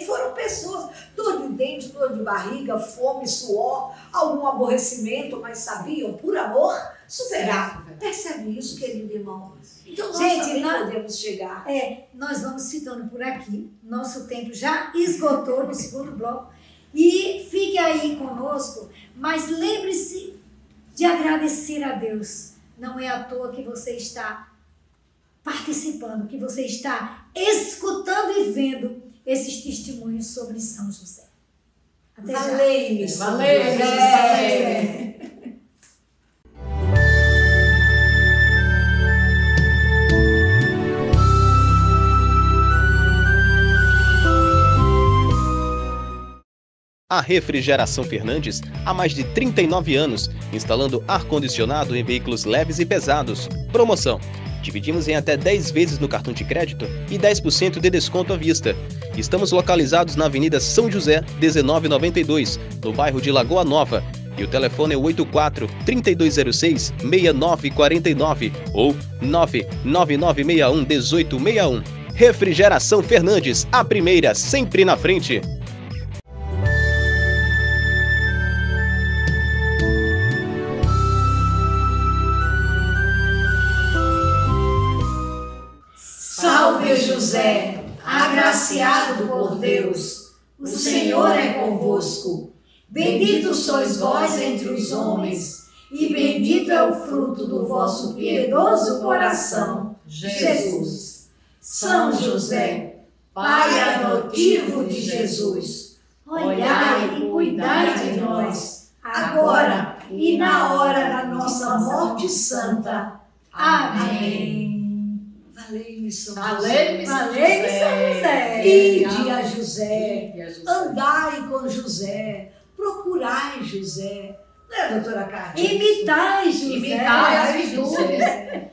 foram pessoas. Dor de dente, dor de barriga, fome, suor, algum aborrecimento, mas sabiam, por amor, superar. Percebe isso, querido irmão? Então nós também podemos chegar. Nós vamos ficando por aqui. Nosso tempo já esgotou no segundo bloco. E fique aí conosco, mas lembre-se de agradecer a Deus. Não é à toa que você está participando, que você está escutando e vendo esses testemunhos sobre São José. Até já. Valeu, Valeu. A Refrigeração Fernandes há mais de 39 anos, instalando ar-condicionado em veículos leves e pesados. Promoção: dividimos em até 10 vezes no cartão de crédito e 10% de desconto à vista. Estamos localizados na Avenida São José, 1992, no bairro de Lagoa Nova. E o telefone é 84-3206-6949 ou 99961-1861. Refrigeração Fernandes, a primeira sempre na frente. Salve José, agraciado por Deus, o Senhor é convosco. Bendito sois vós entre os homens, e bendito é o fruto do vosso piedoso coração, Jesus. São José, Pai adotivo de Jesus, olhai e cuidai de nós, agora e na hora da nossa morte santa. Amém. Valei-me, São Valei-me, São José. Ide a José, andai com José, procurai José. Não é, doutora Cátia? Imitai José. Imitai as virtudes José.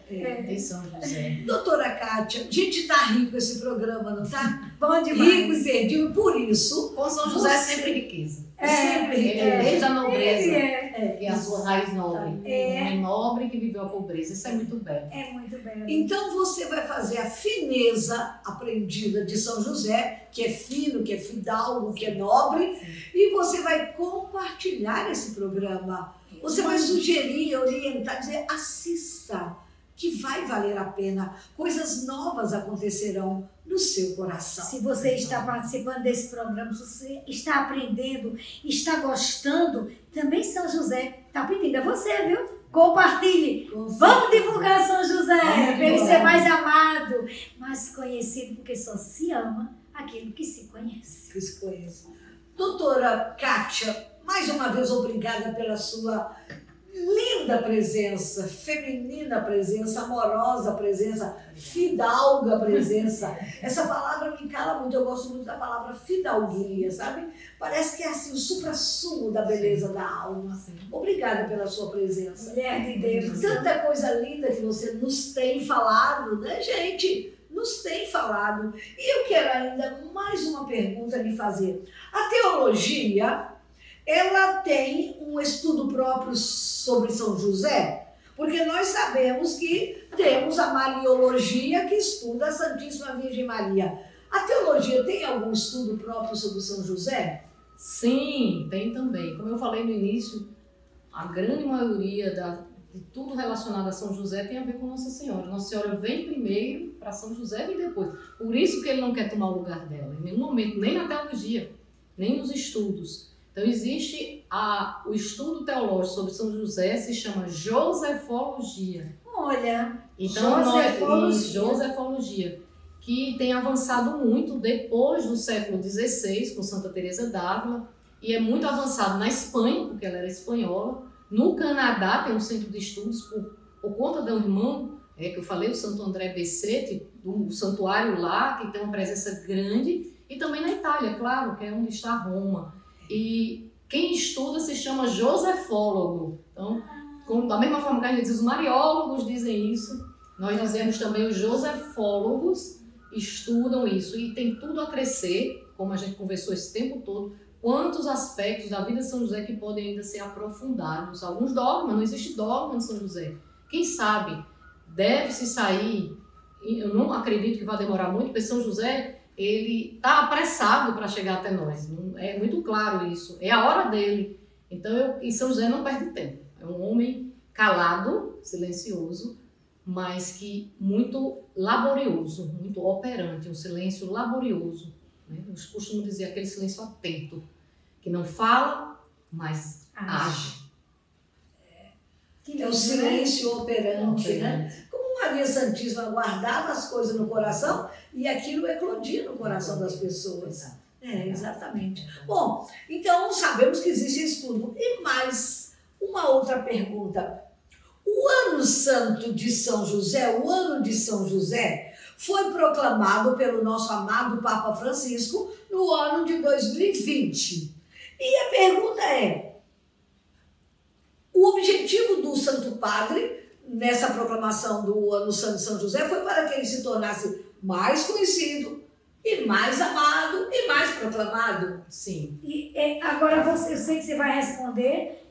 de São José. Doutora Cátia, a gente tá rico esse programa, não tá? Bom Rico demais. e perdido, por isso. Com São José é sempre riqueza. Sempre Ele riqueza. é desde a nobreza, É, que é a sua raiz nobre. É. Um homem nobre que viveu a pobreza. Isso é muito belo. é muito belo. Então você vai fazer a fineza aprendida de São José, que é fino, que é fidalgo, que é nobre, e você vai compartilhar esse programa. Você vai sugerir, orientar, dizer, assista, que vai valer a pena. Coisas novas acontecerão no seu coração. Se você está participando desse programa, se você está aprendendo, está gostando, também São José está pedindo a você, viu? Compartilhe. Vamos divulgar São José, para ele ser mais amado, mais conhecido, porque só se ama aquilo que se conhece. Que se conheça. Doutora Cátia, mais uma vez obrigada pela sua linda presença, feminina presença, amorosa presença, fidalga presença. Essa palavra me cala muito, eu gosto muito da palavra fidalguia, sabe? Parece que é assim o supra-sumo da beleza da alma. Obrigada pela sua presença. Mulher de Deus. Tanta coisa linda que você nos tem falado, né, gente? Nos tem falado. E eu quero ainda mais uma pergunta lhe fazer. A teologia, ela tem um estudo próprio sobre São José? Porque nós sabemos que temos a Mariologia, que estuda a Santíssima Virgem Maria. A teologia tem algum estudo próprio sobre São José? Sim, tem também. Como eu falei no início, a grande maioria de tudo relacionado a São José tem a ver com Nossa Senhora. Nossa Senhora vem primeiro para São José e depois. Por isso que ele não quer tomar o lugar dela, em nenhum momento, nem na teologia, nem nos estudos. Então existe o estudo teológico sobre São José, se chama Josefologia. Olha, Então, Josefologia. Josefologia, que tem avançado muito depois do século XVI, com Santa Teresa d'Ávila, e é muito avançado na Espanha, porque ela era espanhola. No Canadá tem um centro de estudos por conta do irmão, que eu falei, o Santo André Becete, do santuário lá, que tem uma presença grande, e também na Itália, claro, que é onde está Roma. E quem estuda se chama josefólogo. Então, da mesma forma que a gente diz, os mariólogos dizem isso, nós dizemos também os josefólogos estudam isso. E tem tudo a crescer, como a gente conversou esse tempo todo, quantos aspectos da vida de São José que podem ainda ser aprofundados. Alguns dogmas, não existe dogma de São José. Quem sabe, deve-se sair, eu não acredito que vai demorar muito, porque São José, ele está apressado para chegar até nós. É muito claro isso. É a hora dele. Então, e São José não perde tempo. É um homem calado, silencioso, mas que muito laborioso, muito operante, um silêncio laborioso. Né? Eu costumo dizer aquele silêncio atento, que não fala, mas age. É o silêncio operante, né? Como Maria Santíssima guardava as coisas no coração e aquilo eclodia no coração das pessoas. Exatamente. Bom, então sabemos que existe estudo. E mais uma outra pergunta. O ano santo de São José, o ano de São José, foi proclamado pelo nosso amado Papa Francisco no ano de 2020. E a pergunta é, o objetivo do Santo Padre nessa proclamação do ano santo de São José foi para que ele se tornasse mais conhecido e mais amado e mais proclamado. Sim. E agora eu sei que você vai responder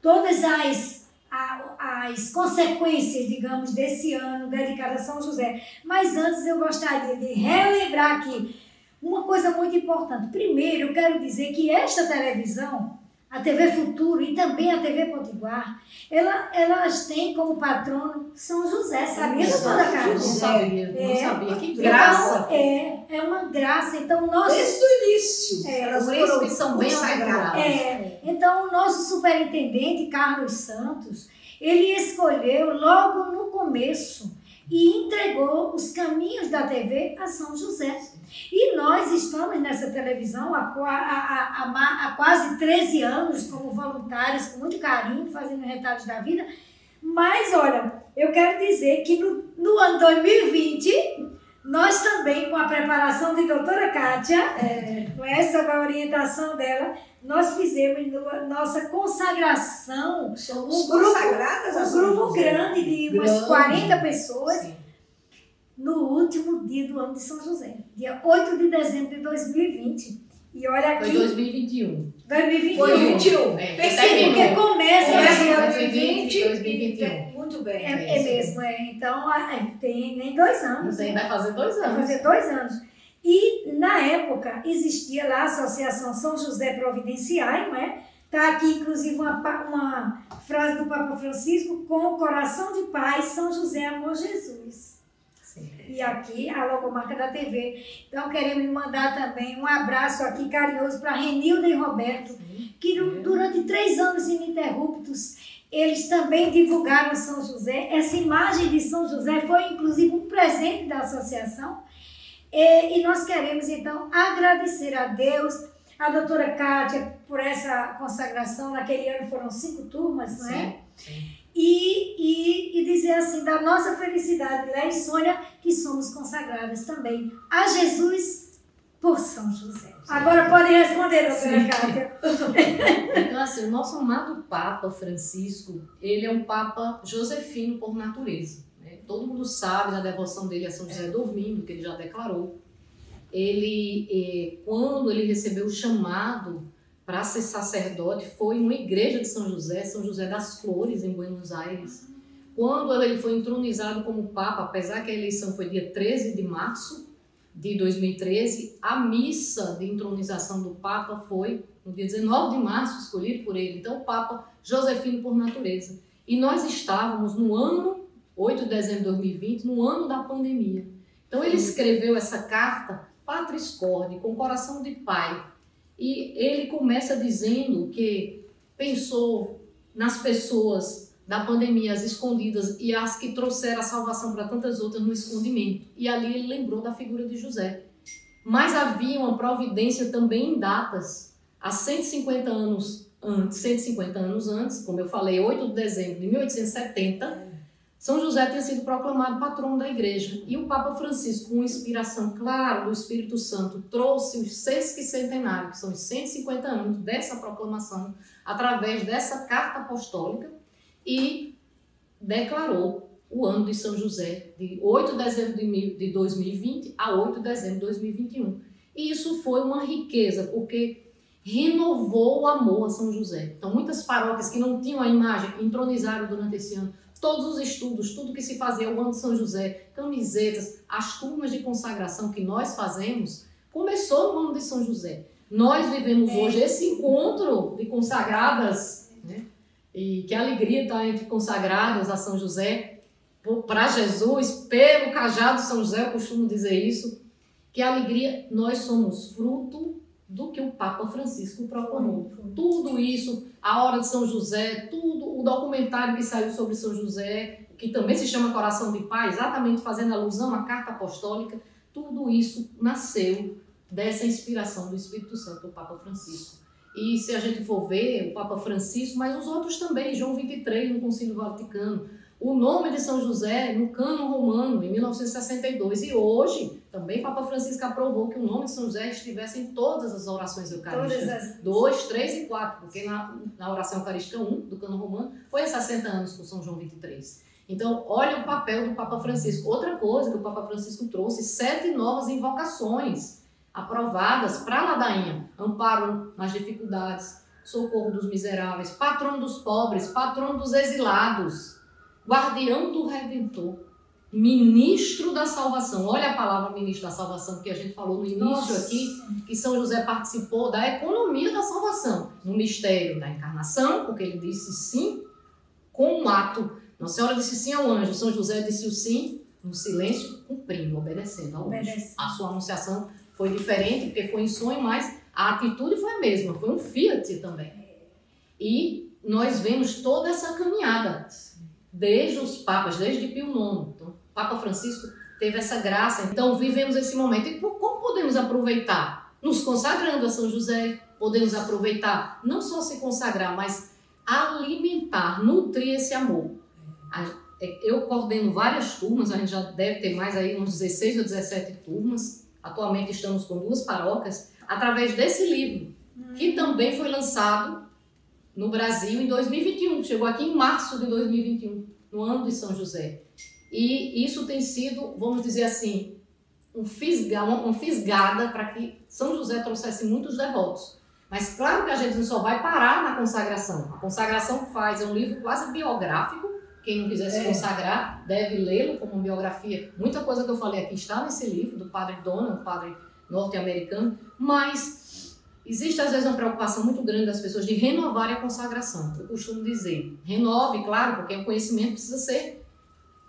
todas as consequências, digamos, desse ano dedicado a São José. Mas antes eu gostaria de relembrar aqui uma coisa muito importante. Primeiro, eu quero dizer que esta televisão, a TV Futuro e também a TV Potiguar, elas têm como patrono São José, sabia, doutora Cátia? Não sabia. Que Então, graça. é uma graça. Então, nós... Desde o início. elas Por isso que são bem sagradas. Então, o nosso superintendente, Carlos Santos, ele escolheu logo no começo e entregou os caminhos da TV a São José. E nós estamos nessa televisão há quase 13 anos como voluntários, com muito carinho, fazendo retalhos da vida. Mas, olha, eu quero dizer que no ano 2020, Nós também, com a preparação de doutora Kátia, com essa orientação dela, nós fizemos nossa consagração. Somos consagradas a um São grupo José. grande de umas Grande. 40 pessoas, Sim. no último dia do ano de São José, dia 8 de dezembro de 2020. E olha Foi aqui, 2021. 2021. Foi 21. É, Terminou. Porque começa Começa dia em 2020, 2021. Muito bem. É mesmo, então tem nem 2 anos. Vai fazer 2 Vai anos. fazer 2 anos. E na época existia lá a Associação São José Providenciai, não é? Está aqui inclusive uma frase do Papa Francisco: com o coração de paz, São José amou Jesus. Sim. E aqui a logomarca da TV. Então queremos mandar também um abraço aqui carinhoso para Renilda e Roberto, que durante 3 anos ininterruptos eles também divulgaram São José. Essa imagem de São José foi inclusive um presente da associação. E nós queremos então agradecer a Deus, a doutora Kátia, por essa consagração. Naquele ano foram 5 turmas, não é? Sim. E dizer assim, da nossa felicidade, Léa e Sônia, que somos consagradas também a Jesus por São José. Agora podem responder, doutora Kátia. Então, assim, o nosso amado Papa Francisco, ele é um Papa josefino por natureza. Né? Todo mundo sabe da devoção dele a São José dormindo, que ele já declarou. Ele, quando ele recebeu o chamado para ser sacerdote, foi em uma igreja de São José das Flores, em Buenos Aires. Quando ele foi entronizado como Papa, apesar que a eleição foi dia 13 de março de 2013, a missa de entronização do Papa foi no dia 19 de março, escolhido por ele. Então, o Papa josefino por natureza. E nós estávamos no ano, 8 de dezembro de 2020, no ano da pandemia. Então, ele escreveu essa carta, Patris Corde, com coração de pai. E ele começa dizendo que pensou nas pessoas da pandemia, as escondidas, e as que trouxeram a salvação para tantas outras no escondimento. E ali ele lembrou da figura de José. Mas havia uma providência também em datas. Há 150 anos antes, como eu falei, 8 de dezembro de 1870, São José tinha sido proclamado patrono da igreja. E o Papa Francisco, com inspiração clara do Espírito Santo, trouxe os sesquicentenários, que são os 150 anos dessa proclamação, através dessa carta apostólica, e declarou o ano de São José, de 8 de dezembro de 2020 a 8 de dezembro de 2021. E isso foi uma riqueza, porque renovou o amor a São José. Então, muitas paróquias que não tinham a imagem entronizaram durante esse ano. Todos os estudos, tudo que se fazia, o ano de São José, camisetas, as turmas de consagração que nós fazemos, começou no ano de São José. Nós vivemos hoje esse encontro de consagradas, né? E que alegria estar entre consagradas a São José, para Jesus, pelo cajado de São José, eu costumo dizer isso, que alegria, nós somos fruto do que o Papa Francisco proclamou. Tudo isso, a hora de São José, tudo, o documentário que saiu sobre São José, que também se chama Coração de Pai, exatamente fazendo alusão à carta apostólica, tudo isso nasceu dessa inspiração do Espírito Santo do Papa Francisco. E se a gente for ver, o Papa Francisco, mas os outros também, João 23 no Concílio Vaticano, o nome de São José no cânon romano, em 1962. E hoje, também Papa Francisco aprovou que o nome de São José estivesse em todas as orações eucarísticas. 2, 3 e 4, porque na oração eucarística 1 do cânon romano foi há 60 anos com São João 23. Então, olha o papel do Papa Francisco. Outra coisa que o Papa Francisco trouxe, 7 novas invocações aprovadas para a ladainha. Amparo nas dificuldades, socorro dos miseráveis, patrono dos pobres, patrono dos exilados, guardião do Redentor, ministro da salvação. Olha a palavra ministro da salvação, que a gente falou no início aqui, que São José participou da economia da salvação, no mistério da encarnação, porque ele disse sim com um ato. Nossa Senhora disse sim ao anjo, São José disse o sim no silêncio, cumprindo, obedecendo ao anjo. A sua anunciação foi diferente, porque foi em sonho, mas a atitude foi a mesma, foi um fiat também. E nós vemos toda essa caminhada, desde os papas, desde Pio IX. Então, o Papa Francisco teve essa graça. Então, vivemos esse momento. E como podemos aproveitar? Nos consagrando a São José, podemos aproveitar, não só se consagrar, mas alimentar, nutrir esse amor. Eu coordeno várias turmas, a gente já deve ter mais aí uns 16 ou 17 turmas. Atualmente estamos com 2 paróquias, através desse livro, que também foi lançado no Brasil em 2021. Chegou aqui em março de 2021, no ano de São José. E isso tem sido, vamos dizer assim, uma fisgada para que São José trouxesse muitos devotos. Mas claro que a gente não só vai parar na consagração. A consagração que faz é um livro quase biográfico. Quem não quiser se consagrar deve lê-lo como biografia. Muita coisa que eu falei aqui está nesse livro, do padre Donald, um padre norte-americano. Mas existe às vezes uma preocupação muito grande das pessoas de renovarem a consagração. Eu costumo dizer, renove, claro, porque o conhecimento precisa ser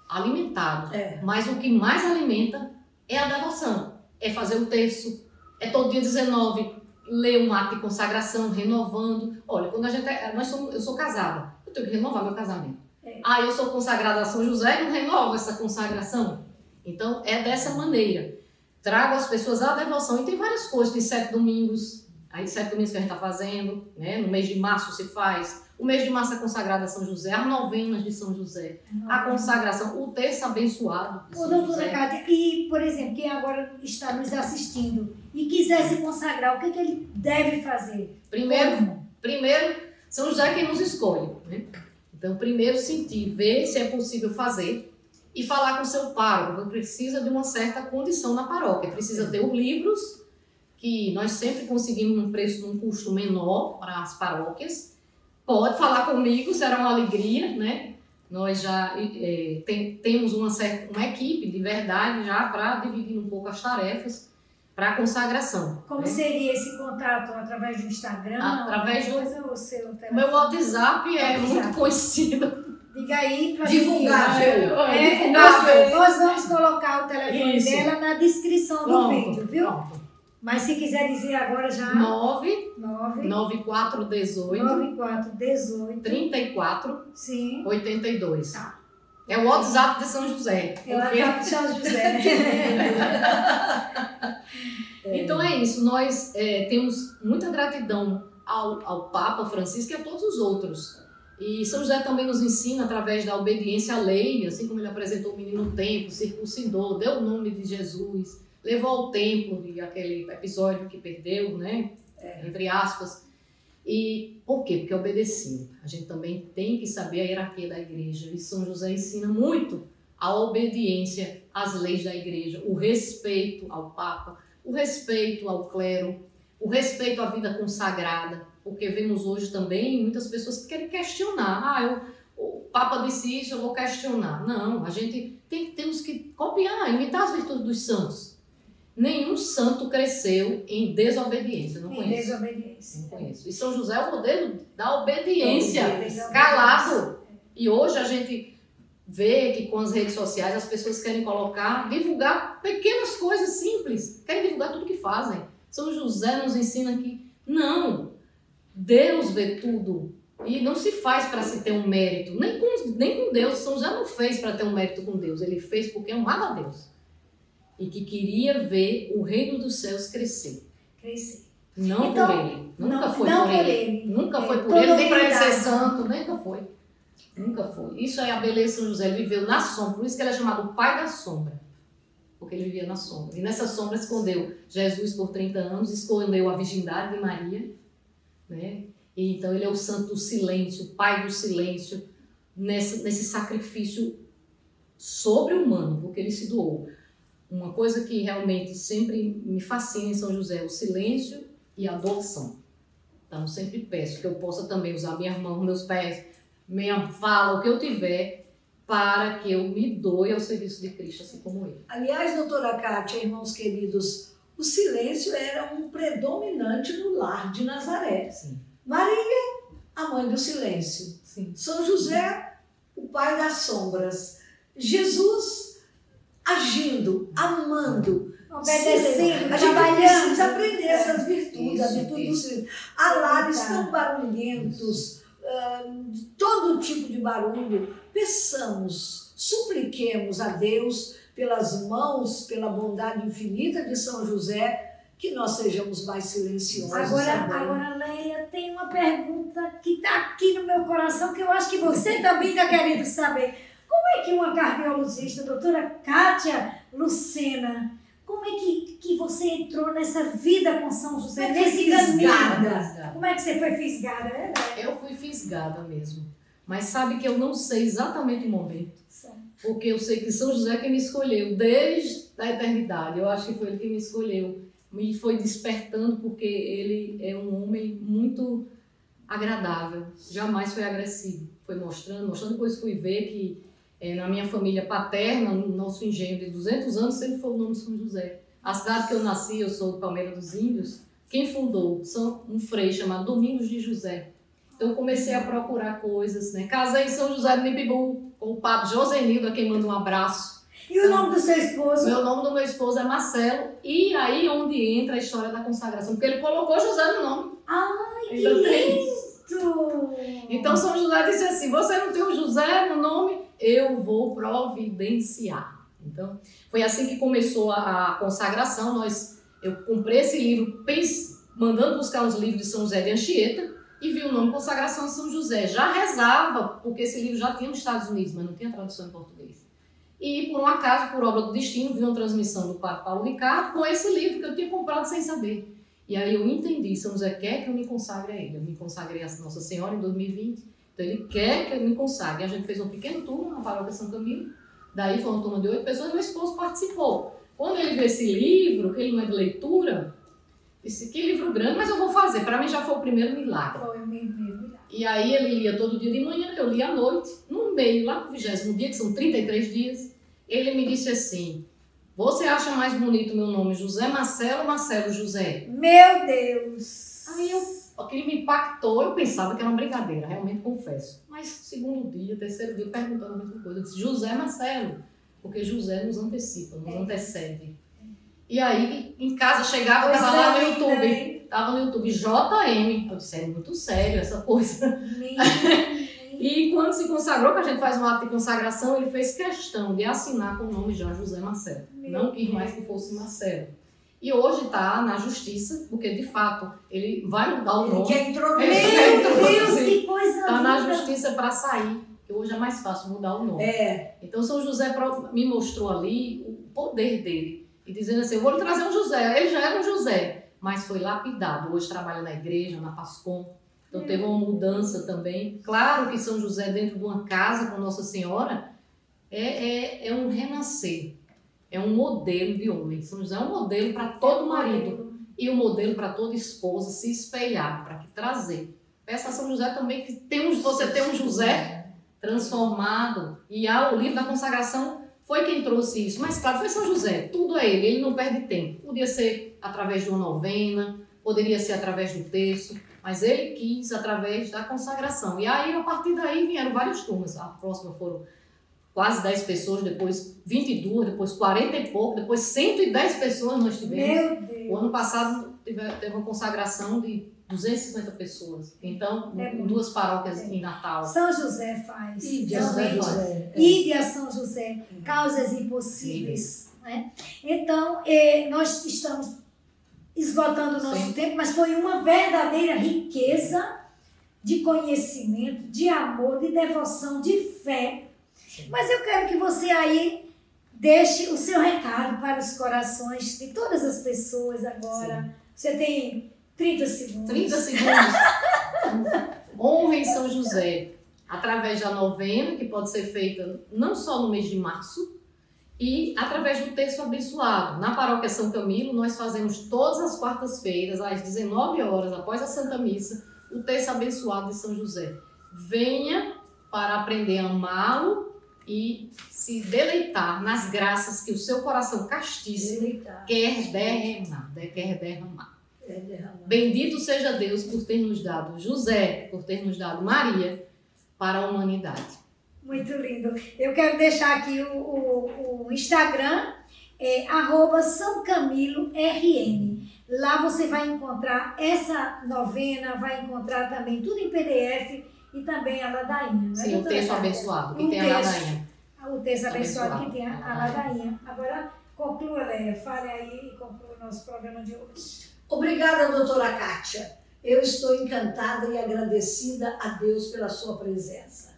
alimentado. Mas o que mais alimenta é a devoção. É fazer o terço, é todo dia 19 ler um ato de consagração, renovando. Olha, quando eu sou casada, eu tenho que renovar meu casamento. Eu sou consagrada a São José e não renovo essa consagração. Então, é dessa maneira. Trago as pessoas à devoção. E tem várias coisas, tem 7 domingos. Aí 7 domingos que a gente está fazendo, né? No mês de março se faz. O mês de março é consagrado a São José, as novenas de São José, a consagração, o terço abençoado de São doutora José. Cátia, e, por exemplo, quem agora está nos assistindo e quiser se consagrar, o que ele deve fazer? Primeiro, São José é quem nos escolhe, né? Então, primeiro sentir, ver se é possível fazer e falar com o seu pároco, porque precisa de uma certa condição na paróquia. Precisa ter os livros, que nós sempre conseguimos num custo menor para as paróquias. Pode falar comigo, será uma alegria, né? Nós já temos uma equipe de verdade já para dividir um pouco as tarefas para a consagração. Como seria esse contato? Através do Instagram? Através do seu telefone? Meu WhatsApp é muito conhecido. Diga aí para divulgar. Nós vamos colocar o telefone dela na descrição do vídeo, viu? Pronto. Mas se quiser dizer agora já... 9418 34 Sim. 82. Tá. É o WhatsApp de São José. É o WhatsApp de São José. Então é isso. Nós temos muita gratidão ao Papa Francisco e a todos os outros. E São José também nos ensina através da obediência à lei, assim como ele apresentou o menino no templo, circuncidou, deu o nome de Jesus, levou ao templo, e aquele episódio que perdeu, né? Entre aspas. E por quê? Porque obedeciam. A gente também tem que saber a hierarquia da igreja. E São José ensina muito a obediência às leis da igreja, o respeito ao Papa, o respeito ao clero, o respeito à vida consagrada. Porque vemos hoje também muitas pessoas que querem questionar. O Papa disse isso, eu vou questionar. Não, a gente temos que copiar, imitar as virtudes dos santos. Nenhum santo cresceu em desobediência, não conheço. Desobediência. Não conheço. E São José é o modelo da obediência, calado. E hoje a gente vê que com as redes sociais as pessoas querem divulgar pequenas coisas simples, querem divulgar tudo que fazem. São José nos ensina que não, Deus vê tudo. E não se faz para se ter um mérito, nem com Deus. São José não fez para ter um mérito com Deus, ele fez porque amava a Deus. E que queria ver o reino dos céus crescer. Não então, por ele. Nunca foi por ele. Nunca foi por ele, nem para ele ser santo. Nunca foi. Nunca foi. Isso é a beleza de São José. Ele viveu na sombra. Por isso que ele é chamado o pai da sombra. Porque ele vivia na sombra. E nessa sombra escondeu Jesus por 30 anos, escondeu a virgindade de Maria. Né? E então ele é o santo do silêncio, o pai do silêncio, nesse sacrifício sobre-humano, porque ele se doou. Uma coisa que realmente sempre me fascina em São José é o silêncio e a doação. Então, sempre peço que eu possa também usar minhas mãos, meus pés, minha fala, o que eu tiver, para que eu me doe ao serviço de Cristo, assim como ele. Aliás, doutora Cátia, irmãos queridos, o silêncio era um predominante no lar de Nazaré. Sim. Maria, a mãe do silêncio. Sim. São José, o pai das sombras. Jesus, agindo, amando, obedecendo, a gente precisa aprender essas virtudes, a virtude do silêncio. Há lares tão barulhentos, de todo tipo de barulho. Peçamos, supliquemos a Deus pelas mãos, pela bondade infinita de São José, que nós sejamos mais silenciosos. Agora, Leia, tem uma pergunta que está aqui no meu coração, que eu acho que você também está querendo saber. Como é que uma cardiologista, doutora Kátia Lucena, como é que você entrou nessa vida com São José, Como é que nesse foi caminho? fisgada? Como é que você foi fisgada, né? Eu fui fisgada mesmo. Mas sabe que eu não sei exatamente o momento. Porque eu sei que São José é quem me escolheu desde a eternidade. Eu acho que foi ele que me escolheu. Me foi despertando porque ele é um homem muito agradável. Jamais foi agressivo. Foi mostrando. Depois fui ver que na minha família paterna, no nosso engenho de 200 anos, sempre foi o nome de São José. A cidade que eu nasci, eu sou de Palmeira dos Índios, quem fundou? Um frei chamado Domingos de José. Então eu comecei a procurar coisas, né? Casei em São José do Mipibu, com o padre Josenildo, a quem manda um abraço. E o nome do seu esposo? O nome do meu esposo é Marcelo. E aí onde entra a história da consagração, porque ele colocou José no nome. Ai, que Então, lindo! Então São José disse assim, você não tem o José no nome? Eu vou providenciar. Então, foi assim que começou a consagração. Eu comprei esse livro, mandando buscar os livros de São José de Anchieta, e vi o nome Consagração de São José. Já rezava, porque esse livro já tinha nos Estados Unidos, mas não tinha tradução em português. E, por um acaso, por obra do destino, vi uma transmissão do padre Paulo Ricardo com esse livro que eu tinha comprado sem saber. E aí eu entendi, São José quer que eu me consagre a ele. Eu me consagrei a Nossa Senhora em 2020, então ele quer que eu me consagre. A gente fez uma pequena turma na paróquia São Camilo, daí foi uma turma de 8 pessoas e meu esposo participou. Quando ele viu esse livro, que ele não é de leitura, disse, que livro grande, mas eu vou fazer. Para mim já foi o primeiro milagre. Foi o meu milagre. E aí ele lia todo dia de manhã, eu lia à noite. No meio, lá no 20º dia, que são 33 dias, ele me disse assim, você acha mais bonito o meu nome José Marcelo ou Marcelo José? Meu Deus! Aí aquilo me impactou, eu pensava que era uma brincadeira, realmente confesso. Mas segundo dia, terceiro dia, perguntando a mesma coisa, eu disse José Marcelo, porque José nos antecipa, nos antecede. E aí, em casa, chegava, estava lá no YouTube. Estava no YouTube, JM. Eu disse, é muito sério essa coisa. E quando se consagrou, que a gente faz um ato de consagração, ele fez questão de assinar com o nome de José Marcelo. Não quis mais que fosse Marcelo. E hoje está na justiça, porque de fato ele vai mudar o nome. Ele quer introduzir. Meu Deus, que coisa linda! Está na justiça para sair, que hoje é mais fácil mudar o nome. Então São José me mostrou ali o poder dele. E dizendo assim, eu vou lhe trazer um José. Ele já era um José, mas foi lapidado. Hoje trabalha na igreja, na Pascom. Então teve uma mudança também. Claro que São José dentro de uma casa com Nossa Senhora é um renascer. É um modelo de homem. São José é um modelo para todo marido. E um modelo para toda esposa se espelhar, para trazer. Peça a São José também que você tem um José transformado. E o livro da consagração foi quem trouxe isso. Mas claro, foi São José. Tudo é ele não perde tempo. Podia ser através de uma novena, poderia ser através do terço, mas ele quis através da consagração. E aí, a partir daí, vieram várias turmas. A próxima foram quase 10 pessoas, depois 22, depois 40 e pouco, depois 110 pessoas nós tivemos. Meu Deus! O ano passado teve uma consagração de 250 pessoas. Então, em 2 paróquias em Natal. São José faz. Ide a São José. Ide a São José. Causas impossíveis. Né? Então, nós estamos esgotando o nosso tempo, mas foi uma verdadeira riqueza de conhecimento, de amor, de devoção, de fé. Sim. Mas eu quero que você aí deixe o seu recado para os corações de todas as pessoas agora. Sim. Você tem 30 segundos. 30 segundos. Honrem São José através da novena, que pode ser feita não só no mês de março, e através do terço abençoado. Na paróquia São Camilo, nós fazemos todas as quartas-feiras, às 19 horas, após a Santa Missa, o terço abençoado de São José. Venha para aprender a amá-lo e se deleitar nas graças que o seu coração castíssimo quer derramar. Bendito seja Deus por ter nos dado José, por ter nos dado Maria para a humanidade. Muito lindo. Eu quero deixar aqui o Instagram, @SãoCamiloRN. Lá você vai encontrar essa novena, vai encontrar também tudo em PDF e também a ladainha. Sim, o texto abençoado, que tem a ladainha. O texto abençoado que tem a ladainha. Agora, conclua, Léia. Fale aí e conclua o nosso programa de hoje. Obrigada, doutora Kátia. Eu estou encantada e agradecida a Deus pela sua presença.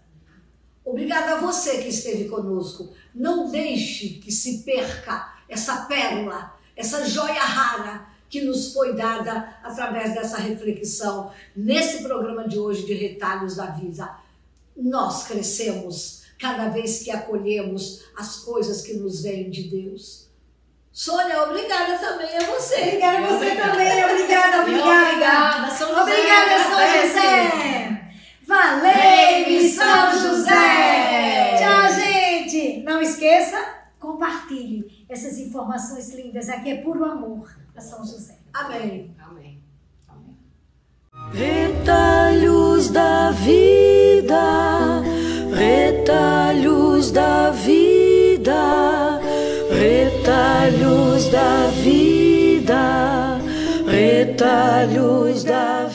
Obrigada a você que esteve conosco. Não deixe que se perca essa pérola, essa joia rara que nos foi dada através dessa reflexão nesse programa de hoje de Retalhos da Vida. Nós crescemos cada vez que acolhemos as coisas que nos vêm de Deus. Sônia, obrigada também a você. Obrigada a você também. Obrigada. Obrigada, São José. Obrigada, São José. Valeu, São José. Tchau, gente. Não esqueça, compartilhe essas informações lindas. Aqui é puro amor a São José. Amém. Amém. Amém. Retalhos da vida, retalhos da vida, retalhos da vida, retalhos da vida.